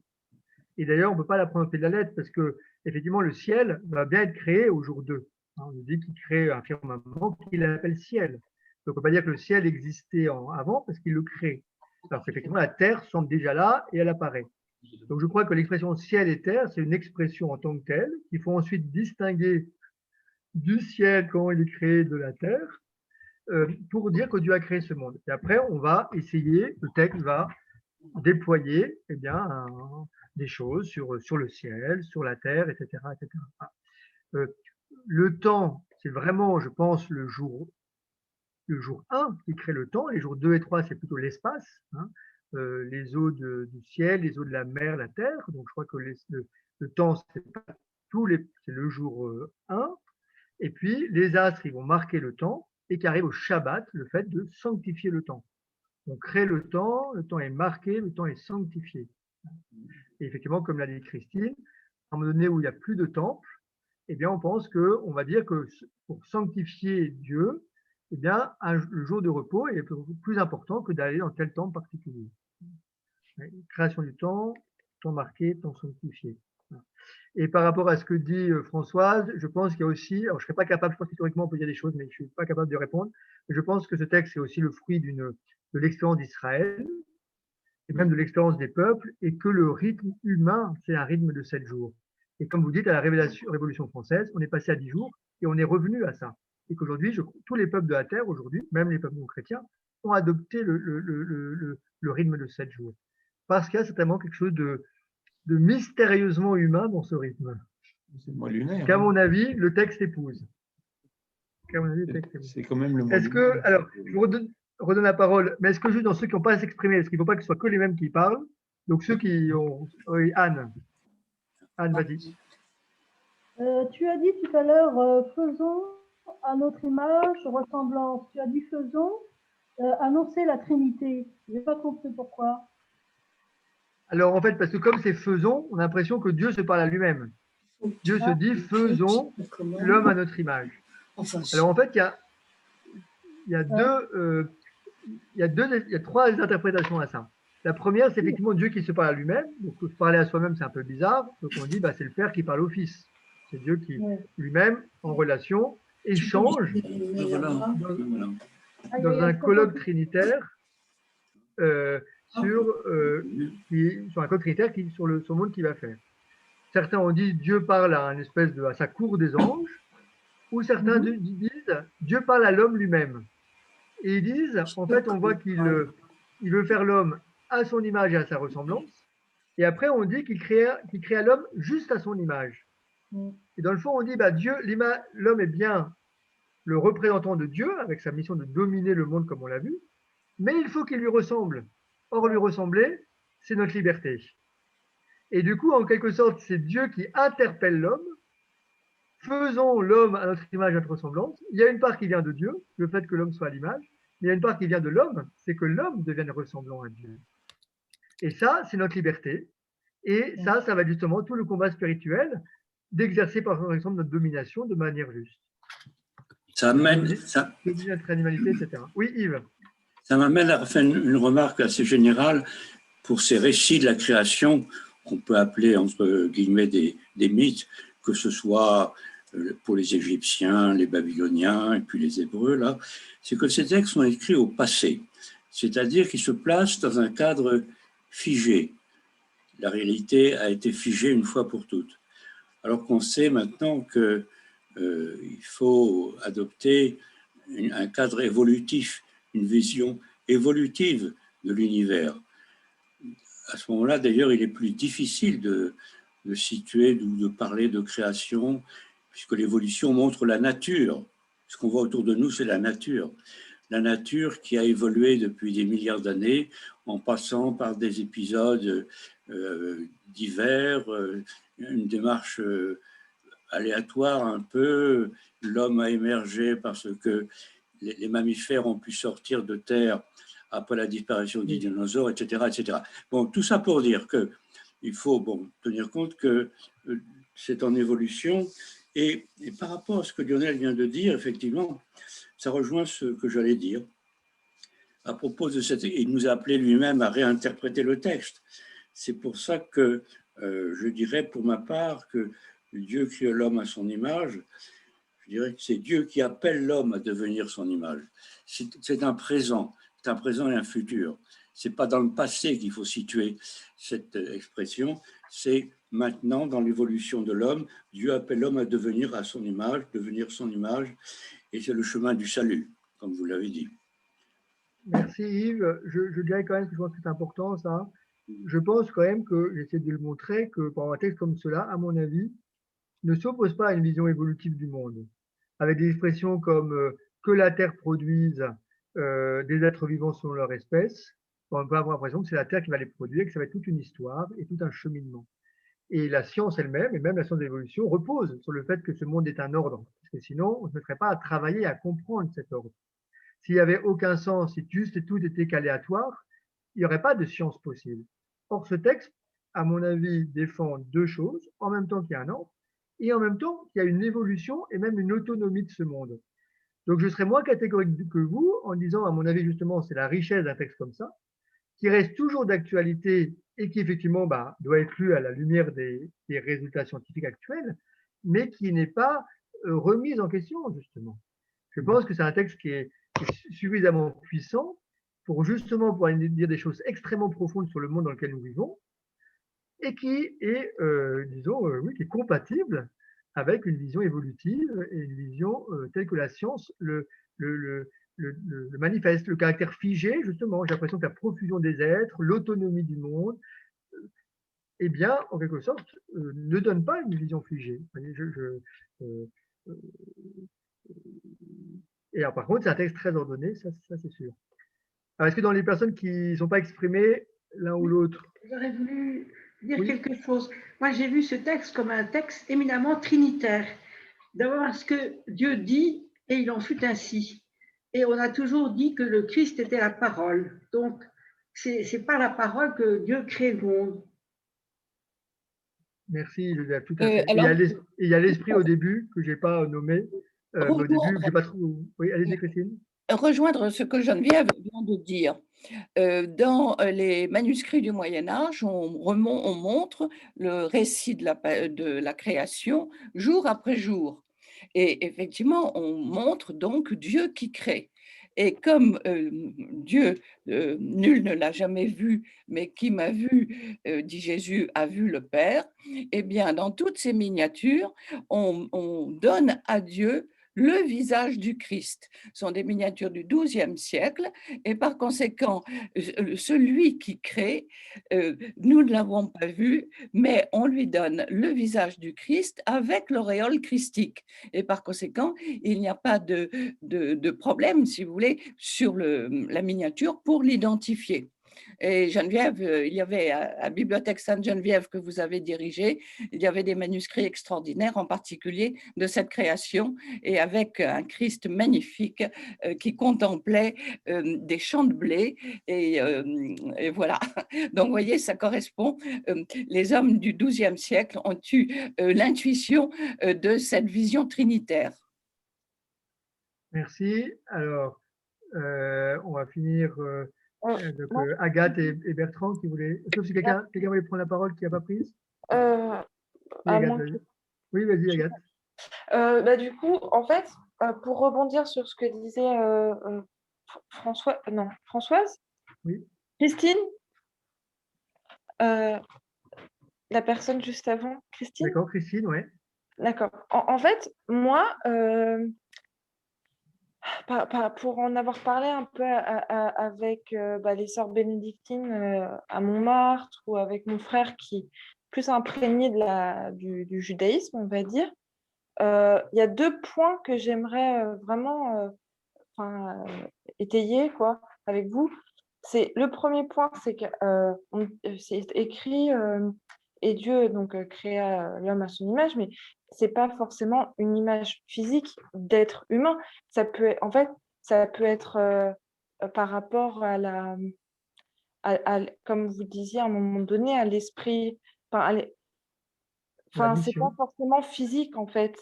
Et d'ailleurs, on ne peut pas la prendre au pied de la lettre, parce que effectivement, le ciel va bien être créé au jour 2. On nous dit qu'il crée un firmament qu'il appelle ciel. Donc, on ne peut pas dire que le ciel existait avant, parce qu'il le crée. Alors qu'effectivement, la terre semble déjà là et elle apparaît. Donc, je crois que l'expression ciel et terre, c'est une expression en tant que telle qu'il faut ensuite distinguer du ciel, comment il est créé, de la terre. pour dire que Dieu a créé ce monde. Et après, on va essayer, le texte va déployer eh bien, des choses sur le ciel, sur la terre, etc. etc. Le temps, c'est vraiment, je pense, le jour 1 qui crée le temps. Les jours 2 et 3, c'est plutôt l'espace, hein, les eaux du ciel, les eaux de la mer, la terre. Donc, je crois que le temps, c'est le jour 1. Et puis, les astres, ils vont marquer le temps et qu'arrive au Shabbat, le fait de sanctifier le temps. On crée le temps est marqué, le temps est sanctifié. Et effectivement, comme l'a dit Christine, à un moment donné où il n'y a plus de temple, eh bien, on pense qu'on va dire que pour sanctifier Dieu, eh bien, le jour de repos est plus important que d'aller dans tel temple particulier. Création du temps marqué, temps sanctifié. Et par rapport à ce que dit Françoise, je pense qu'il y a aussi, alors je ne serais pas capable, je pense qu'historiquement on peut dire des choses, mais je ne suis pas capable de répondre. Je pense que ce texte est aussi le fruit de l'expérience d'Israël, et même de l'expérience des peuples, et que le rythme humain, c'est un rythme de 7 jours. Et comme vous dites, à la Révolution française, on est passé à 10 jours, et on est revenu à ça. Et qu'aujourd'hui, tous les peuples de la Terre, aujourd'hui, même les peuples non chrétiens, ont adopté le rythme de 7 jours. Parce qu'il y a certainement quelque chose de mystérieusement humain dans ce rythme. C'est le mois lunaire. Qu'à mon avis, le texte épouse. C'est quand même le mois Est-ce que, alors, je vous redonne la parole, mais est-ce que juste dans ceux qui n'ont pas à s'exprimer, est-ce qu'il ne faut pas que ce soit que les mêmes qui parlent? Donc ceux qui ont... Oui, Anne. Anne, vas-y. Tu as dit tout à l'heure, faisons à notre image, ressemblance. Tu as dit faisons, annoncer la Trinité. Je n'ai pas compris pourquoi. Alors en fait, parce que comme c'est faisons, on a l'impression que Dieu se parle à lui-même. Dieu se dit faisons l'homme à notre image. Alors en fait, il y a trois interprétations à ça. La première, c'est effectivement Dieu qui se parle à lui-même. Donc parler à soi-même, c'est un peu bizarre. Donc on dit c'est le Père qui parle au Fils. C'est Dieu qui lui-même, en relation, échange dans un colloque trinitaire sur un colloque trinitaire sur le monde qu'il va faire. Certains ont dit Dieu parle à sa cour des anges, ou certains disent Dieu parle à l'homme lui-même. Et ils disent, en fait, on voit qu'il veut faire l'homme à son image et à sa ressemblance. Et après, on dit qu'il créa l'homme juste à son image. Et dans le fond, on dit, l'homme est bien le représentant de Dieu, avec sa mission de dominer le monde comme on l'a vu, mais il faut qu'il lui ressemble. Or, lui ressembler, c'est notre liberté. Et du coup, en quelque sorte, c'est Dieu qui interpelle l'homme. Faisons l'homme à notre image, à notre ressemblance. Il y a une part qui vient de Dieu, le fait que l'homme soit à l'image, mais il y a une part qui vient de l'homme, c'est que l'homme devienne ressemblant à Dieu. Et ça, c'est notre liberté. Et ça va être justement tout le combat spirituel d'exercer par exemple notre domination de manière juste. Ça amène notre animalité, etc. Oui, Yves. Ça m'amène à faire une remarque assez générale pour ces récits de la création qu'on peut appeler entre guillemets des mythes, que ce soit pour les Égyptiens, les Babyloniens et puis les Hébreux, là, c'est que ces textes sont écrits au passé, c'est-à-dire qu'ils se placent dans un cadre figé. La réalité a été figée une fois pour toutes. Alors qu'on sait maintenant qu'il faut adopter un cadre évolutif, une vision évolutive de l'univers. À ce moment-là, d'ailleurs, il est plus difficile de situer ou de parler de création, puisque l'évolution montre la nature. Ce qu'on voit autour de nous, c'est la nature. La nature qui a évolué depuis des milliards d'années, en passant par des épisodes divers, une démarche aléatoire un peu. L'homme a émergé parce que les mammifères ont pu sortir de terre après la disparition des dinosaures, etc., etc. Bon, tout ça pour dire qu'il faut tenir compte que c'est en évolution. Et par rapport à ce que Lionel vient de dire, effectivement, ça rejoint ce que j'allais dire. À propos de il nous a appelé lui-même à réinterpréter le texte. C'est pour ça que je dirais pour ma part que Dieu crée l'homme à son image. Je dirais que c'est Dieu qui appelle l'homme à devenir son image. C'est un présent et un futur. Ce n'est pas dans le passé qu'il faut situer cette expression, c'est maintenant dans l'évolution de l'homme. Dieu appelle l'homme à devenir à son image, devenir son image, et c'est le chemin du salut. comme vous l'avez dit. Merci Yves. Je dirais quand même que je pense que c'est important ça. Je pense quand même que, j'essaie de le montrer, que par un texte comme cela, à mon avis, ne s'oppose pas à une vision évolutive du monde, avec des expressions comme que la Terre produise des êtres vivants selon leur espèce. On peut avoir l'impression que c'est la Terre qui va les produire, que ça va être toute une histoire et tout un cheminement. Et la science elle-même, et même la science de l'évolution, repose sur le fait que ce monde est un ordre, parce que sinon, on ne se mettrait pas à travailler, à comprendre cet ordre. S'il n'y avait aucun sens, si juste tout était qu'aléatoire, il n'y aurait pas de science possible. Or, ce texte, à mon avis, défend deux choses, en même temps qu'il y a un ordre, et en même temps qu'il y a une évolution et même une autonomie de ce monde. Donc, je serais moins catégorique que vous en disant, à mon avis, justement, c'est la richesse d'un texte comme ça, qui reste toujours d'actualité et qui, effectivement, doit être lu à la lumière des résultats scientifiques actuels, mais qui n'est pas remise en question, justement. Je pense que c'est un texte qui est suffisamment puissant pour justement pouvoir dire des choses extrêmement profondes sur le monde dans lequel nous vivons et qui est, disons, oui, qui est compatible avec une vision évolutive et une vision telle que la science le manifeste, le caractère figé, justement. J'ai l'impression que la profusion des êtres, l'autonomie du monde, eh bien, en quelque sorte, ne donne pas une vision figée. Et alors, par contre, c'est un texte très ordonné, ça c'est sûr. Alors, est-ce que dans les personnes qui ne sont pas exprimées, l'un ou l'autre? J'aurais voulu dire quelque chose. Moi, j'ai vu ce texte comme un texte éminemment trinitaire. D'abord, ce que Dieu dit, et il en fut ainsi. Et on a toujours dit que le Christ était la parole. Donc, c'est par la parole que Dieu crée le monde. Merci, Julia, tout à fait. Il y a l'esprit au début que je n'ai pas nommé. Au début, j'ai pas trop. Oui, allez-y, Christine. Rejoindre ce que Geneviève vient de dire. Dans les manuscrits du Moyen-Âge, on montre le récit de la création jour après jour. Et effectivement, on montre donc Dieu qui crée. Et comme Dieu, nul ne l'a jamais vu, mais qui m'a vu, dit Jésus, a vu le Père, eh bien, dans toutes ces miniatures, on donne à Dieu le visage du Christ. Ce sont des miniatures du XIIe siècle et par conséquent, celui qui crée, nous ne l'avons pas vu, mais on lui donne le visage du Christ avec l'auréole christique. Et par conséquent, il n'y a pas de problème, si vous voulez, sur la miniature pour l'identifier. Et Geneviève, il y avait à Bibliothèque Sainte-Geneviève que vous avez dirigée, il y avait des manuscrits extraordinaires, en particulier de cette création, et avec un Christ magnifique qui contemplait des champs de blé. Et voilà. Donc, vous voyez, ça correspond. Les hommes du XIIe siècle ont eu l'intuition de cette vision trinitaire. Merci. Alors, on va finir... donc, Agathe et Bertrand qui voulaient. Sauf si quelqu'un voulait prendre la parole qui n'a pas prise. Oui, vas-y, Agathe. Du coup, en fait, pour rebondir sur ce que disait Françoise, oui. Christine, la personne juste avant, Christine. D'accord, Christine, oui. D'accord. En fait, moi, pour en avoir parlé un peu avec les sœurs bénédictines à Montmartre ou avec mon frère qui est plus imprégné du judaïsme, on va dire, il y a deux points que j'aimerais vraiment étayer avec vous. Le premier point, c'est que c'est écrit et Dieu créa l'homme à son image, mais c'est pas forcément une image physique d'être humain. Ça peut être par rapport comme vous disiez à un moment donné, à l'esprit. C'est pas forcément physique en fait.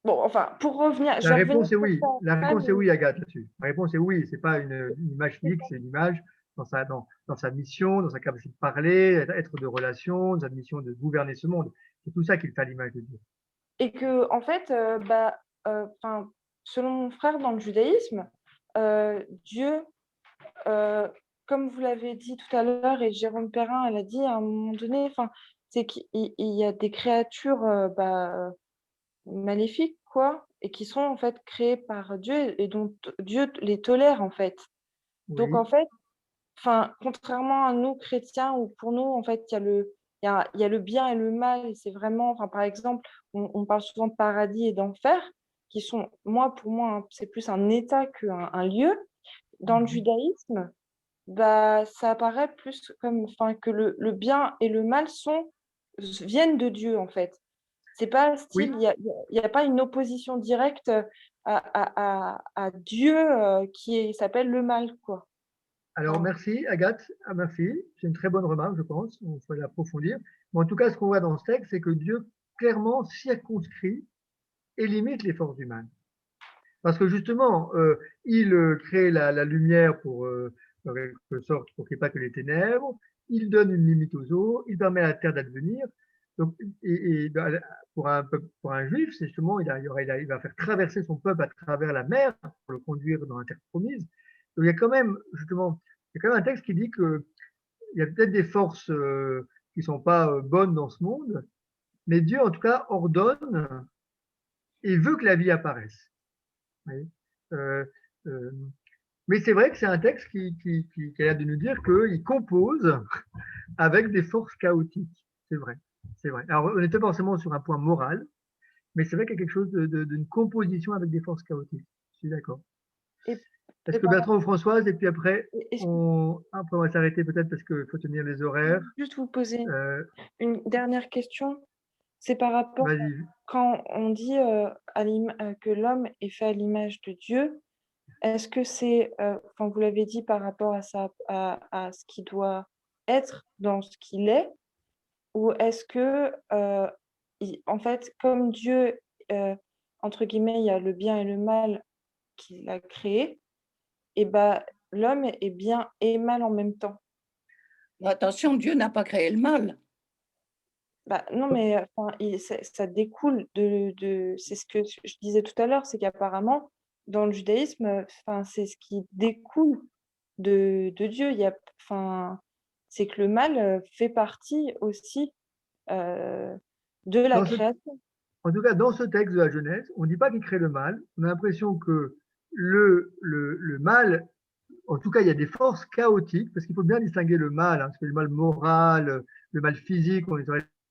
Bon, enfin, pour revenir. La réponse est oui. La réponse est oui, Agathe, là-dessus. La réponse est oui. C'est pas une image physique, c'est une image dans sa mission, dans sa capacité de parler, être de relation, dans sa mission de gouverner ce monde. C'est tout ça qu'il fait à l'image de Dieu. Et que, en fait, selon mon frère, dans le judaïsme, Dieu, comme vous l'avez dit tout à l'heure, et Jérôme Perrin, elle a dit à un moment donné, c'est qu'il y a des créatures maléfiques, quoi, et qui sont en fait créés par Dieu et dont Dieu les tolère en fait. Donc en Oui, fait, contrairement à nous chrétiens, où pour nous, en fait, il y a le bien et le mal, et c'est vraiment, par exemple, on parle souvent de paradis et d'enfer, qui sont, pour moi, hein, c'est plus un état qu'un lieu. Dans le judaïsme, bah, ça apparaît plus comme, que le bien et le mal viennent de Dieu, en fait. C'est pas oui. style, il y a pas une opposition directe à Dieu qui s'appelle le mal, quoi. Alors, merci, Agathe. Ah, merci. C'est une très bonne remarque, je pense. On faut l'approfondir. Mais en tout cas, ce qu'on voit dans ce texte, c'est que Dieu clairement circonscrit et limite les forces du mal. Parce que justement, il crée la lumière en quelque sorte, pour qu'il n'y ait pas que les ténèbres. Il donne une limite aux eaux. Il permet à la terre d'advenir. Donc, pour un juif, c'est justement, il va faire traverser son peuple à travers la mer pour le conduire dans la terre promise. Donc, il y a quand même, justement, il y a quand même un texte qui dit qu'il y a peut-être des forces qui ne sont pas bonnes dans ce monde, mais Dieu, en tout cas, ordonne et veut que la vie apparaisse. Oui. Euh, euh, mais c'est vrai que c'est un texte qui a l'air de nous dire qu'il compose avec des forces chaotiques. C'est vrai. C'est vrai. Alors, on n'était pas forcément sur un point moral, mais c'est vrai qu'il y a quelque chose d'une composition avec des forces chaotiques. Je suis d'accord. Est-ce que Bertrand ou Françoise, et puis après, on va s'arrêter peut-être parce qu'il faut tenir les horaires. Juste vous poser une dernière question. C'est par rapport quand on dit que l'homme est fait à l'image de Dieu. Est-ce que c'est, vous l'avez dit par rapport à à ce qu'il doit être dans ce qu'il est, ou est-ce que, en fait, comme Dieu, entre guillemets, il y a le bien et le mal qu'il a créé, et l'homme est bien et mal en même temps. Attention, Dieu n'a pas créé le mal. Non, mais ça découle c'est ce que je disais tout à l'heure, c'est qu'apparemment, dans le judaïsme, c'est ce qui découle de Dieu. C'est que le mal fait partie aussi de la création. En tout cas, dans ce texte de la Genèse, on ne dit pas qu'il crée le mal. On a l'impression que le mal, en tout cas, il y a des forces chaotiques, parce qu'il faut bien distinguer le mal, parce que le mal moral, le mal physique,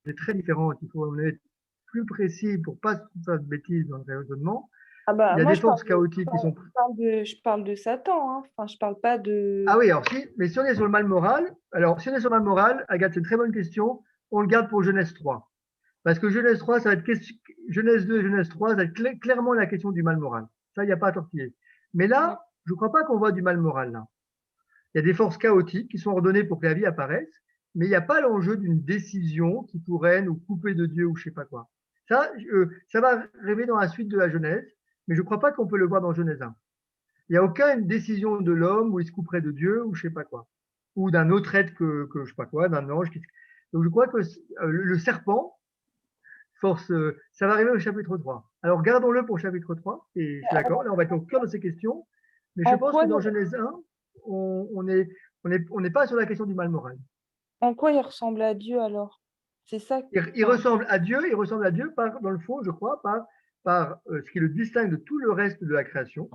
c'est très différent. Il faut être plus précis pour ne pas faire de bêtises dans le raisonnement. Il y a des forces chaotiques qui sont. Je parle de Satan, hein. Je parle pas de. Ah oui, alors mais si on est sur le mal moral, Agathe, c'est une très bonne question. On le garde pour Genèse 3. Parce que Genèse 3, ça va être Genèse 2 et Genèse 3, ça va être clairement la question du mal moral. Ça, il n'y a pas à tortiller. Mais là, je ne crois pas qu'on voit du mal moral là. Il y a des forces chaotiques qui sont ordonnées pour que la vie apparaisse, mais il n'y a pas l'enjeu d'une décision qui pourrait nous couper de Dieu ou je ne sais pas quoi. Ça va arriver dans la suite de la Genèse, mais je ne crois pas qu'on peut le voir dans Genèse 1. Il n'y a aucune décision de l'homme où il se couperait de Dieu ou je ne sais pas quoi, ou d'un autre être que je ne sais pas quoi, d'un ange. Donc je crois que le serpent, ça va arriver au chapitre 3. Alors, gardons-le pour le chapitre 3, et je suis d'accord, là, on va être au cœur de ces questions, mais je pense que dans Genèse 1, on n'est pas sur la question du mal moral. En quoi il ressemble à Dieu, alors? C'est ça. Il ressemble à Dieu dans le fond, je crois, par ce qui le distingue de tout le reste de la création,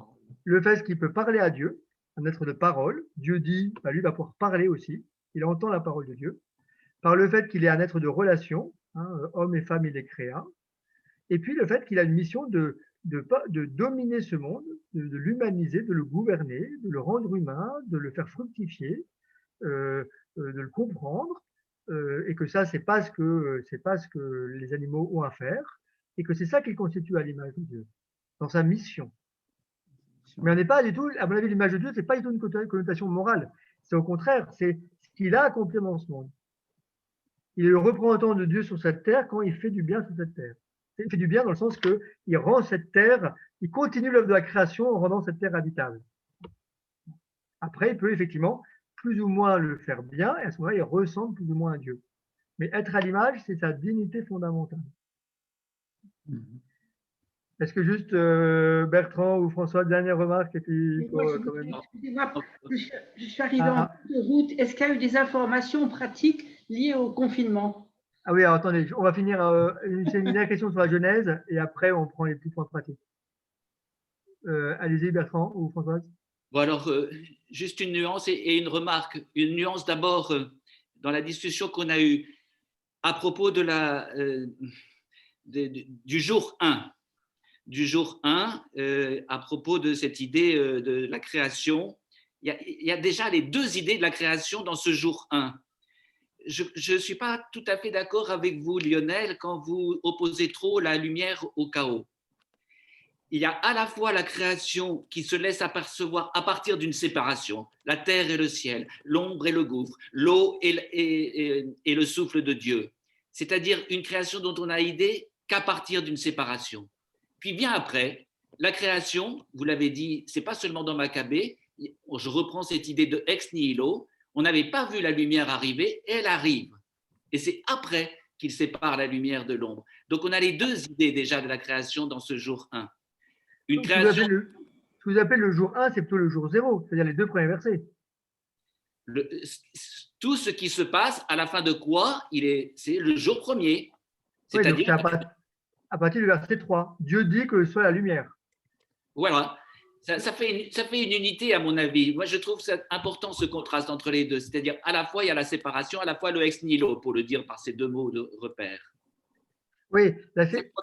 le fait qu'il peut parler à Dieu, un être de parole. Dieu dit, lui va pouvoir parler aussi, il entend la parole de Dieu, par le fait qu'il est un être de relation, homme et femme, il les créa. Et puis le fait qu'il a une mission de dominer ce monde, de l'humaniser, de le gouverner, de le rendre humain, de le faire fructifier, de le comprendre, et que ça, c'est pas ce que les animaux ont à faire, et que c'est ça qu'il constitue à l'image de Dieu, dans sa mission. Mais on n'est pas du tout, à mon avis, l'image de Dieu, c'est pas du tout une connotation morale. C'est au contraire, c'est ce qu'il a accompli dans ce monde. Il est le représentant de Dieu sur cette terre quand il fait du bien sur cette terre. Il fait du bien dans le sens qu'il rend cette terre, il continue l'œuvre de la création en rendant cette terre habitable. Après, il peut effectivement plus ou moins le faire bien, et à ce moment-là, il ressemble plus ou moins à Dieu. Mais être à l'image, c'est sa dignité fondamentale. Est-ce que juste Bertrand ou François, dernière remarque, et puis Excusez-moi, je suis arrivée en route. Est-ce qu'il y a eu des informations pratiques liées au confinement? Ah oui, alors attendez, on va finir une dernière question sur la Genèse et après on prend les petits points pratiques. Allez-y Bertrand ou Françoise. Bon alors, juste une nuance et une remarque. Une nuance d'abord dans la discussion qu'on a eue à propos de du jour 1. Du jour 1, à propos de cette idée de la création. Il y a déjà les deux idées de la création dans ce jour 1. Je ne suis pas tout à fait d'accord avec vous, Lionel, quand vous opposez trop la lumière au chaos. Il y a à la fois la création qui se laisse apercevoir à partir d'une séparation, la terre et le ciel, l'ombre et le gouffre, l'eau et le souffle de Dieu. C'est-à-dire une création dont on a idée qu'à partir d'une séparation. Puis bien après, la création, vous l'avez dit, c'est pas seulement dans Maccabée, je reprends cette idée de ex nihilo, on n'avait pas vu la lumière arriver, et elle arrive. Et c'est après qu'il sépare la lumière de l'ombre. Donc on a les deux idées déjà de la création dans ce jour 1. Une création... Ce que vous appelez le jour 1, c'est plutôt le jour 0, c'est-à-dire les deux premiers versets. Tout ce qui se passe à la fin de quoi c'est le jour premier. C'est-à-dire à partir du verset 3. Dieu dit que soit la lumière. Voilà. Ça fait une unité, à mon avis. Moi, je trouve ça important, ce contraste entre les deux. C'est-à-dire, à la fois, il y a la séparation, à la fois le ex nihilo, pour le dire par ces deux mots de repère. Oui, d'accord.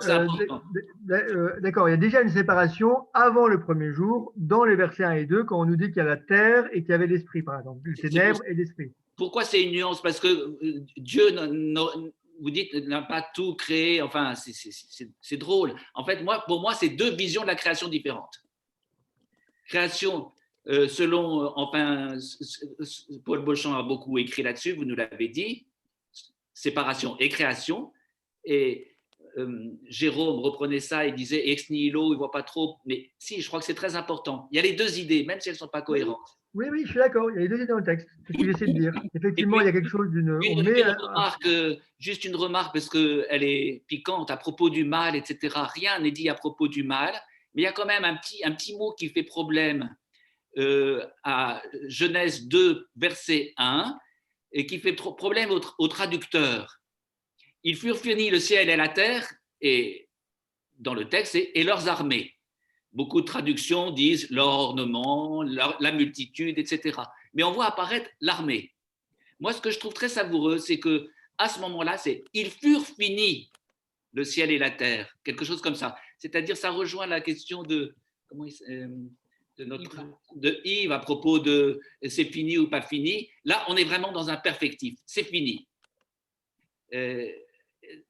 Il y a déjà une séparation avant le premier jour, dans les versets 1 et 2, quand on nous dit qu'il y a la terre et qu'il y avait l'esprit, par exemple. Les ténèbres et l'esprit. Pourquoi c'est une nuance? Parce que Dieu, vous dites, n'a pas tout créé. Enfin, c'est drôle. En fait, pour moi, c'est deux visions de la création différentes. Création, selon, enfin, Paul Beauchamp a beaucoup écrit là-dessus, vous nous l'avez dit, séparation et création. Et Jérôme reprenait ça et disait ex nihilo, il ne voit pas trop. Mais si, je crois que c'est très important. Il y a les deux idées, même si elles ne sont pas cohérentes. Oui, je suis d'accord. Il y a les deux idées dans le texte. C'est ce que j'essaie de dire. Effectivement, puis, il y a quelque chose d'une. Juste une remarque, parce qu'elle est piquante à propos du mal, etc. Rien n'est dit à propos du mal, mais il y a quand même un petit mot qui fait problème à Genèse 2, verset 1, et qui fait problème au traducteur. Ils furent finis le ciel et la terre, et dans le texte, et leurs armées. Beaucoup de traductions disent l'ornement, la multitude, etc. Mais on voit apparaître l'armée. Moi, ce que je trouve très savoureux, c'est que à ce moment-là, c'est « ils furent finis le ciel et la terre », quelque chose comme ça. C'est-à-dire, ça rejoint la question de Yves à propos de « c'est fini ou pas fini ». Là, on est vraiment dans un perfectif, c'est fini.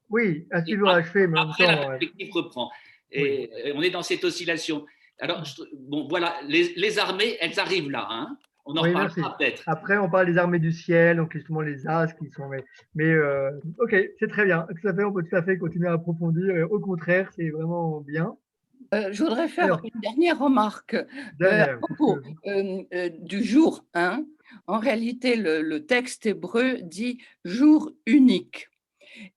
Oui, ainsi toujours achevé, mais après, la perspective reprend. Et on est dans cette oscillation. Alors, bon, voilà, les armées, elles arrivent là. Hein. On en reparlera peut-être. Après, on parle des armées du ciel, donc justement les astres qui sont. Mais ok, c'est très bien. Tout à fait, on peut tout à fait continuer à approfondir. Au contraire, c'est vraiment bien. Je voudrais faire une dernière remarque à propos du jour 1. En réalité, le texte hébreu dit jour unique.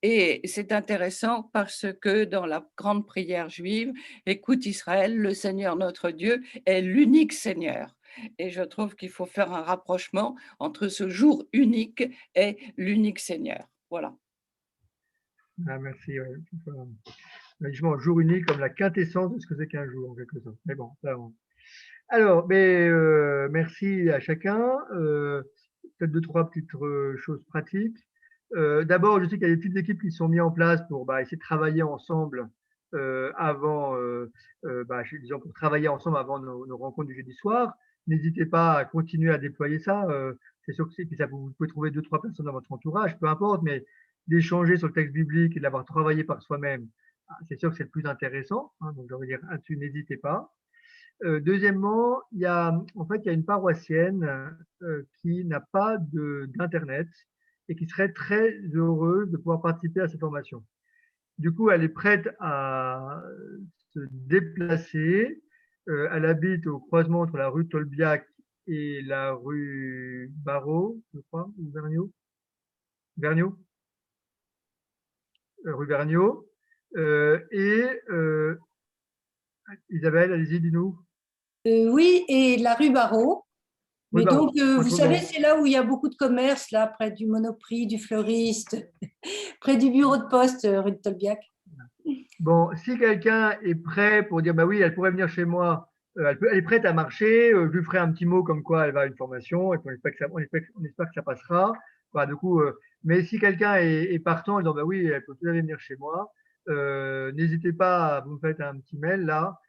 Et c'est intéressant parce que dans la grande prière juive, écoute Israël, le Seigneur notre Dieu est l'unique Seigneur. Et je trouve qu'il faut faire un rapprochement entre ce jour unique et l'unique Seigneur. Voilà. Ah, merci. Justement, jour unique comme la quintessence de ce que c'est qu'un jour, en quelque sorte. Mais bon, ça, alors, merci à chacun. Peut-être 2-3 petites choses pratiques. D'abord, je sais qu'il y a des petites équipes qui se sont mises en place pour essayer de travailler ensemble disons pour travailler ensemble avant nos rencontres du jeudi soir. N'hésitez pas à continuer à déployer ça. C'est sûr que ça, vous pouvez trouver 2-3 personnes dans votre entourage, peu importe, mais d'échanger sur le texte biblique et de l'avoir travaillé par soi-même, c'est sûr que c'est le plus intéressant. Hein, donc, je veux dire, là-dessus, n'hésitez pas. Deuxièmement, il y a une paroissienne qui n'a pas d'internet et qui serait très heureuse de pouvoir participer à cette formation. Du coup, elle est prête à se déplacer. Elle habite au croisement entre la rue Tolbiac et la rue Barrault, je crois, ou Vergniaud. Rue Vergniaud. Isabelle, allez-y, dis-nous. Oui, et la rue Barrault. Mais bah, donc, vous autrement. savez, c'est là où il y a beaucoup de commerce, là, près du Monoprix, du fleuriste, près du bureau de poste, rue de Tolbiac. Bon, si quelqu'un est prêt pour dire, bah oui, elle pourrait venir chez moi, elle est prête à marcher, je lui ferai un petit mot comme quoi elle va à une formation, et puis on espère que ça passera. Voilà, du coup, mais si quelqu'un est partant en disant, bah oui, elle peut tout à fait venir chez moi, n'hésitez pas à vous me faites un petit mail là,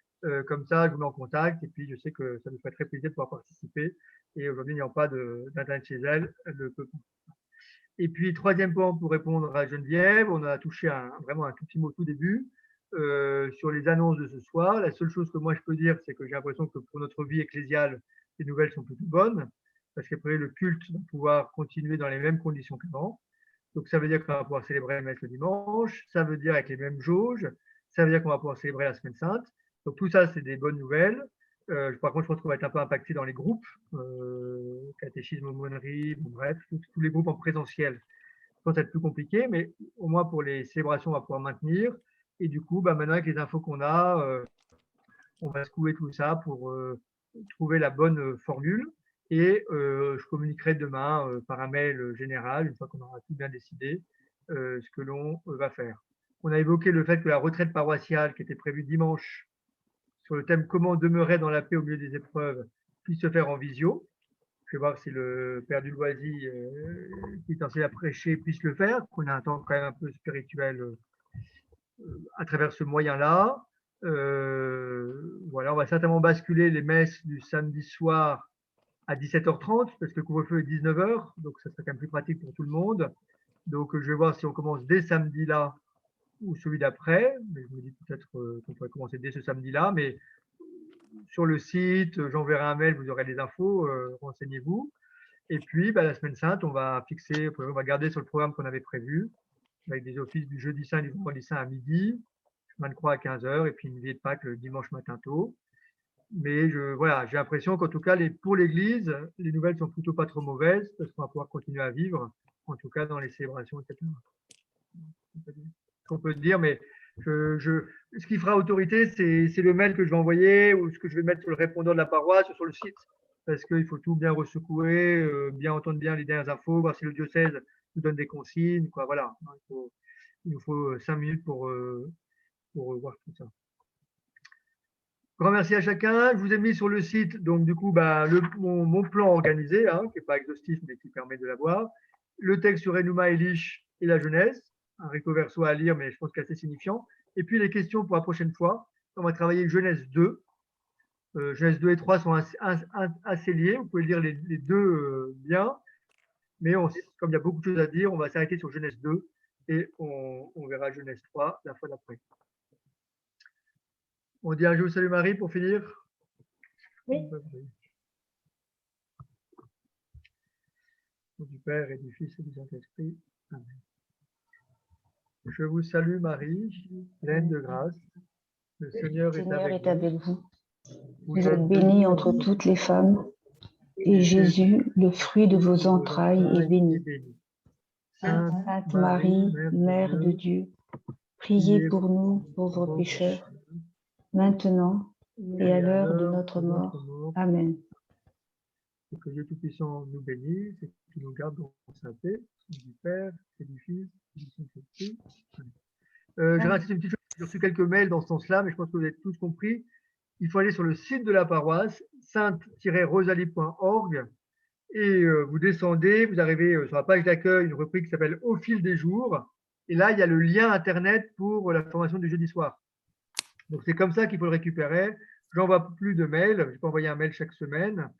comme ça, je vous mets en contact, et puis je sais que ça nous ferait très plaisir de pouvoir participer. Et aujourd'hui, n'ayant pas d'internet chez elle, elle ne peut pas. Et puis, troisième point pour répondre à Geneviève, on a touché vraiment un tout petit mot au tout début sur les annonces de ce soir. La seule chose que moi je peux dire, c'est que j'ai l'impression que pour notre vie ecclésiale, les nouvelles sont plutôt bonnes, parce qu'après le culte va pouvoir continuer dans les mêmes conditions qu'avant. Donc ça veut dire qu'on va pouvoir célébrer la messe le dimanche, ça veut dire avec les mêmes jauges, ça veut dire qu'on va pouvoir célébrer la semaine sainte. Donc tout ça, c'est des bonnes nouvelles. Par contre, je pense qu'on va être un peu impacté dans les groupes, catéchisme, aumônerie, bon, bref, tous les groupes en présentiel. Je pense que ça va être plus compliqué, mais au moins pour les célébrations, on va pouvoir maintenir. Et du coup, bah, maintenant, avec les infos qu'on a, on va secouer tout ça pour trouver la bonne formule. Et je communiquerai demain par un mail général, une fois qu'on aura tout bien décidé, ce que l'on va faire. On a évoqué le fait que la retraite paroissiale qui était prévue dimanche sur le thème « Comment demeurer dans la paix au milieu des épreuves » puisse se faire en visio. Je vais voir si le père du Loisy, qui est censé la prêcher, puisse le faire, qu'on a un temps quand même un peu spirituel à travers ce moyen-là. Voilà, on va certainement basculer les messes du samedi soir à 17h30, parce que le couvre-feu est 19h, donc ça serait quand même plus pratique pour tout le monde. Donc je vais voir si on commence dès samedi-là ou celui d'après, mais je me dis peut-être qu'on pourrait commencer dès ce samedi-là, mais sur le site, j'enverrai un mail, vous aurez les infos, renseignez-vous. Et puis, bah, la semaine sainte, on va garder sur le programme qu'on avait prévu, avec des offices du jeudi saint et du vendredi saint à midi, chemin de croix à 15h, et puis une veillée de Pâques le dimanche matin tôt. Mais voilà, j'ai l'impression qu'en tout cas, pour l'Église, les nouvelles sont plutôt pas trop mauvaises, parce qu'on va pouvoir continuer à vivre, en tout cas dans les célébrations, etc. Ce qu'on peut dire, mais ce qui fera autorité, c'est le mail que je vais envoyer ou ce que je vais mettre sur le répondeur de la paroisse ou sur le site, parce qu'il faut tout bien ressecouer, bien entendre bien les dernières infos, voir si le diocèse nous donne des consignes, quoi. Voilà, il nous faut 5 minutes pour voir tout ça. Grand merci à chacun. Je vous ai mis sur le site, donc du coup, bah, mon plan organisé, hein, qui n'est pas exhaustif, mais qui permet de l'avoir. Le texte sur Enuma Elish et la jeunesse, un recto verso à lire, mais je pense qu'assez signifiant. Et puis les questions pour la prochaine fois. On va travailler Genèse 2. Genèse 2 et 3 sont assez liés. Vous pouvez lire les deux bien. Mais comme il y a beaucoup de choses à dire, on va s'arrêter sur Genèse 2 et on verra Genèse 3 la fois d'après. On dit un jour salut Marie pour finir. Oui. Au nom du Père et du Fils et du Saint-Esprit. Amen. Je vous salue Marie, pleine de grâce. Le Seigneur est avec vous. Vous êtes bénie entre toutes les femmes, et Jésus, le fruit de vos entrailles, est béni. Sainte Marie, Mère de Dieu, priez pour nous, pauvres pécheurs, maintenant et à l'heure de notre mort. Amen. Et que Dieu Tout-Puissant nous bénisse et qu'il nous garde dans sa paix, au nom du Père et du Fils et du Saint-Esprit. J'ai insisté une petite chose, j'ai reçu quelques mails dans ce sens-là, mais je pense que vous avez tous compris. Il faut aller sur le site de la paroisse, sainte-rosalie.org, et vous descendez, vous arrivez sur la page d'accueil, une rubrique qui s'appelle « Au fil des jours », et là, il y a le lien Internet pour la formation du jeudi soir. Donc, c'est comme ça qu'il faut le récupérer. Je n'envoie plus de mails, je peux envoyer un mail chaque semaine.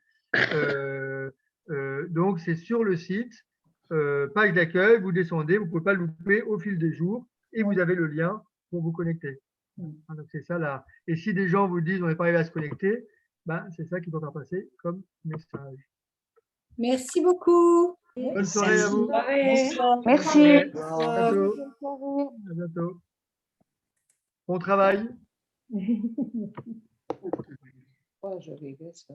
Donc, c'est sur le site, page d'accueil, vous descendez, vous ne pouvez pas le louper au fil des jours, et vous avez le lien pour vous connecter. Donc, c'est ça là. Et si des gens vous disent on n'est pas arrivé à se connecter, ben, c'est ça qu'il faut faire passer comme message. Merci beaucoup. Bonne soirée à vous. Merci. À bientôt. À bientôt. Bon travail. Oh, je rigole, ça.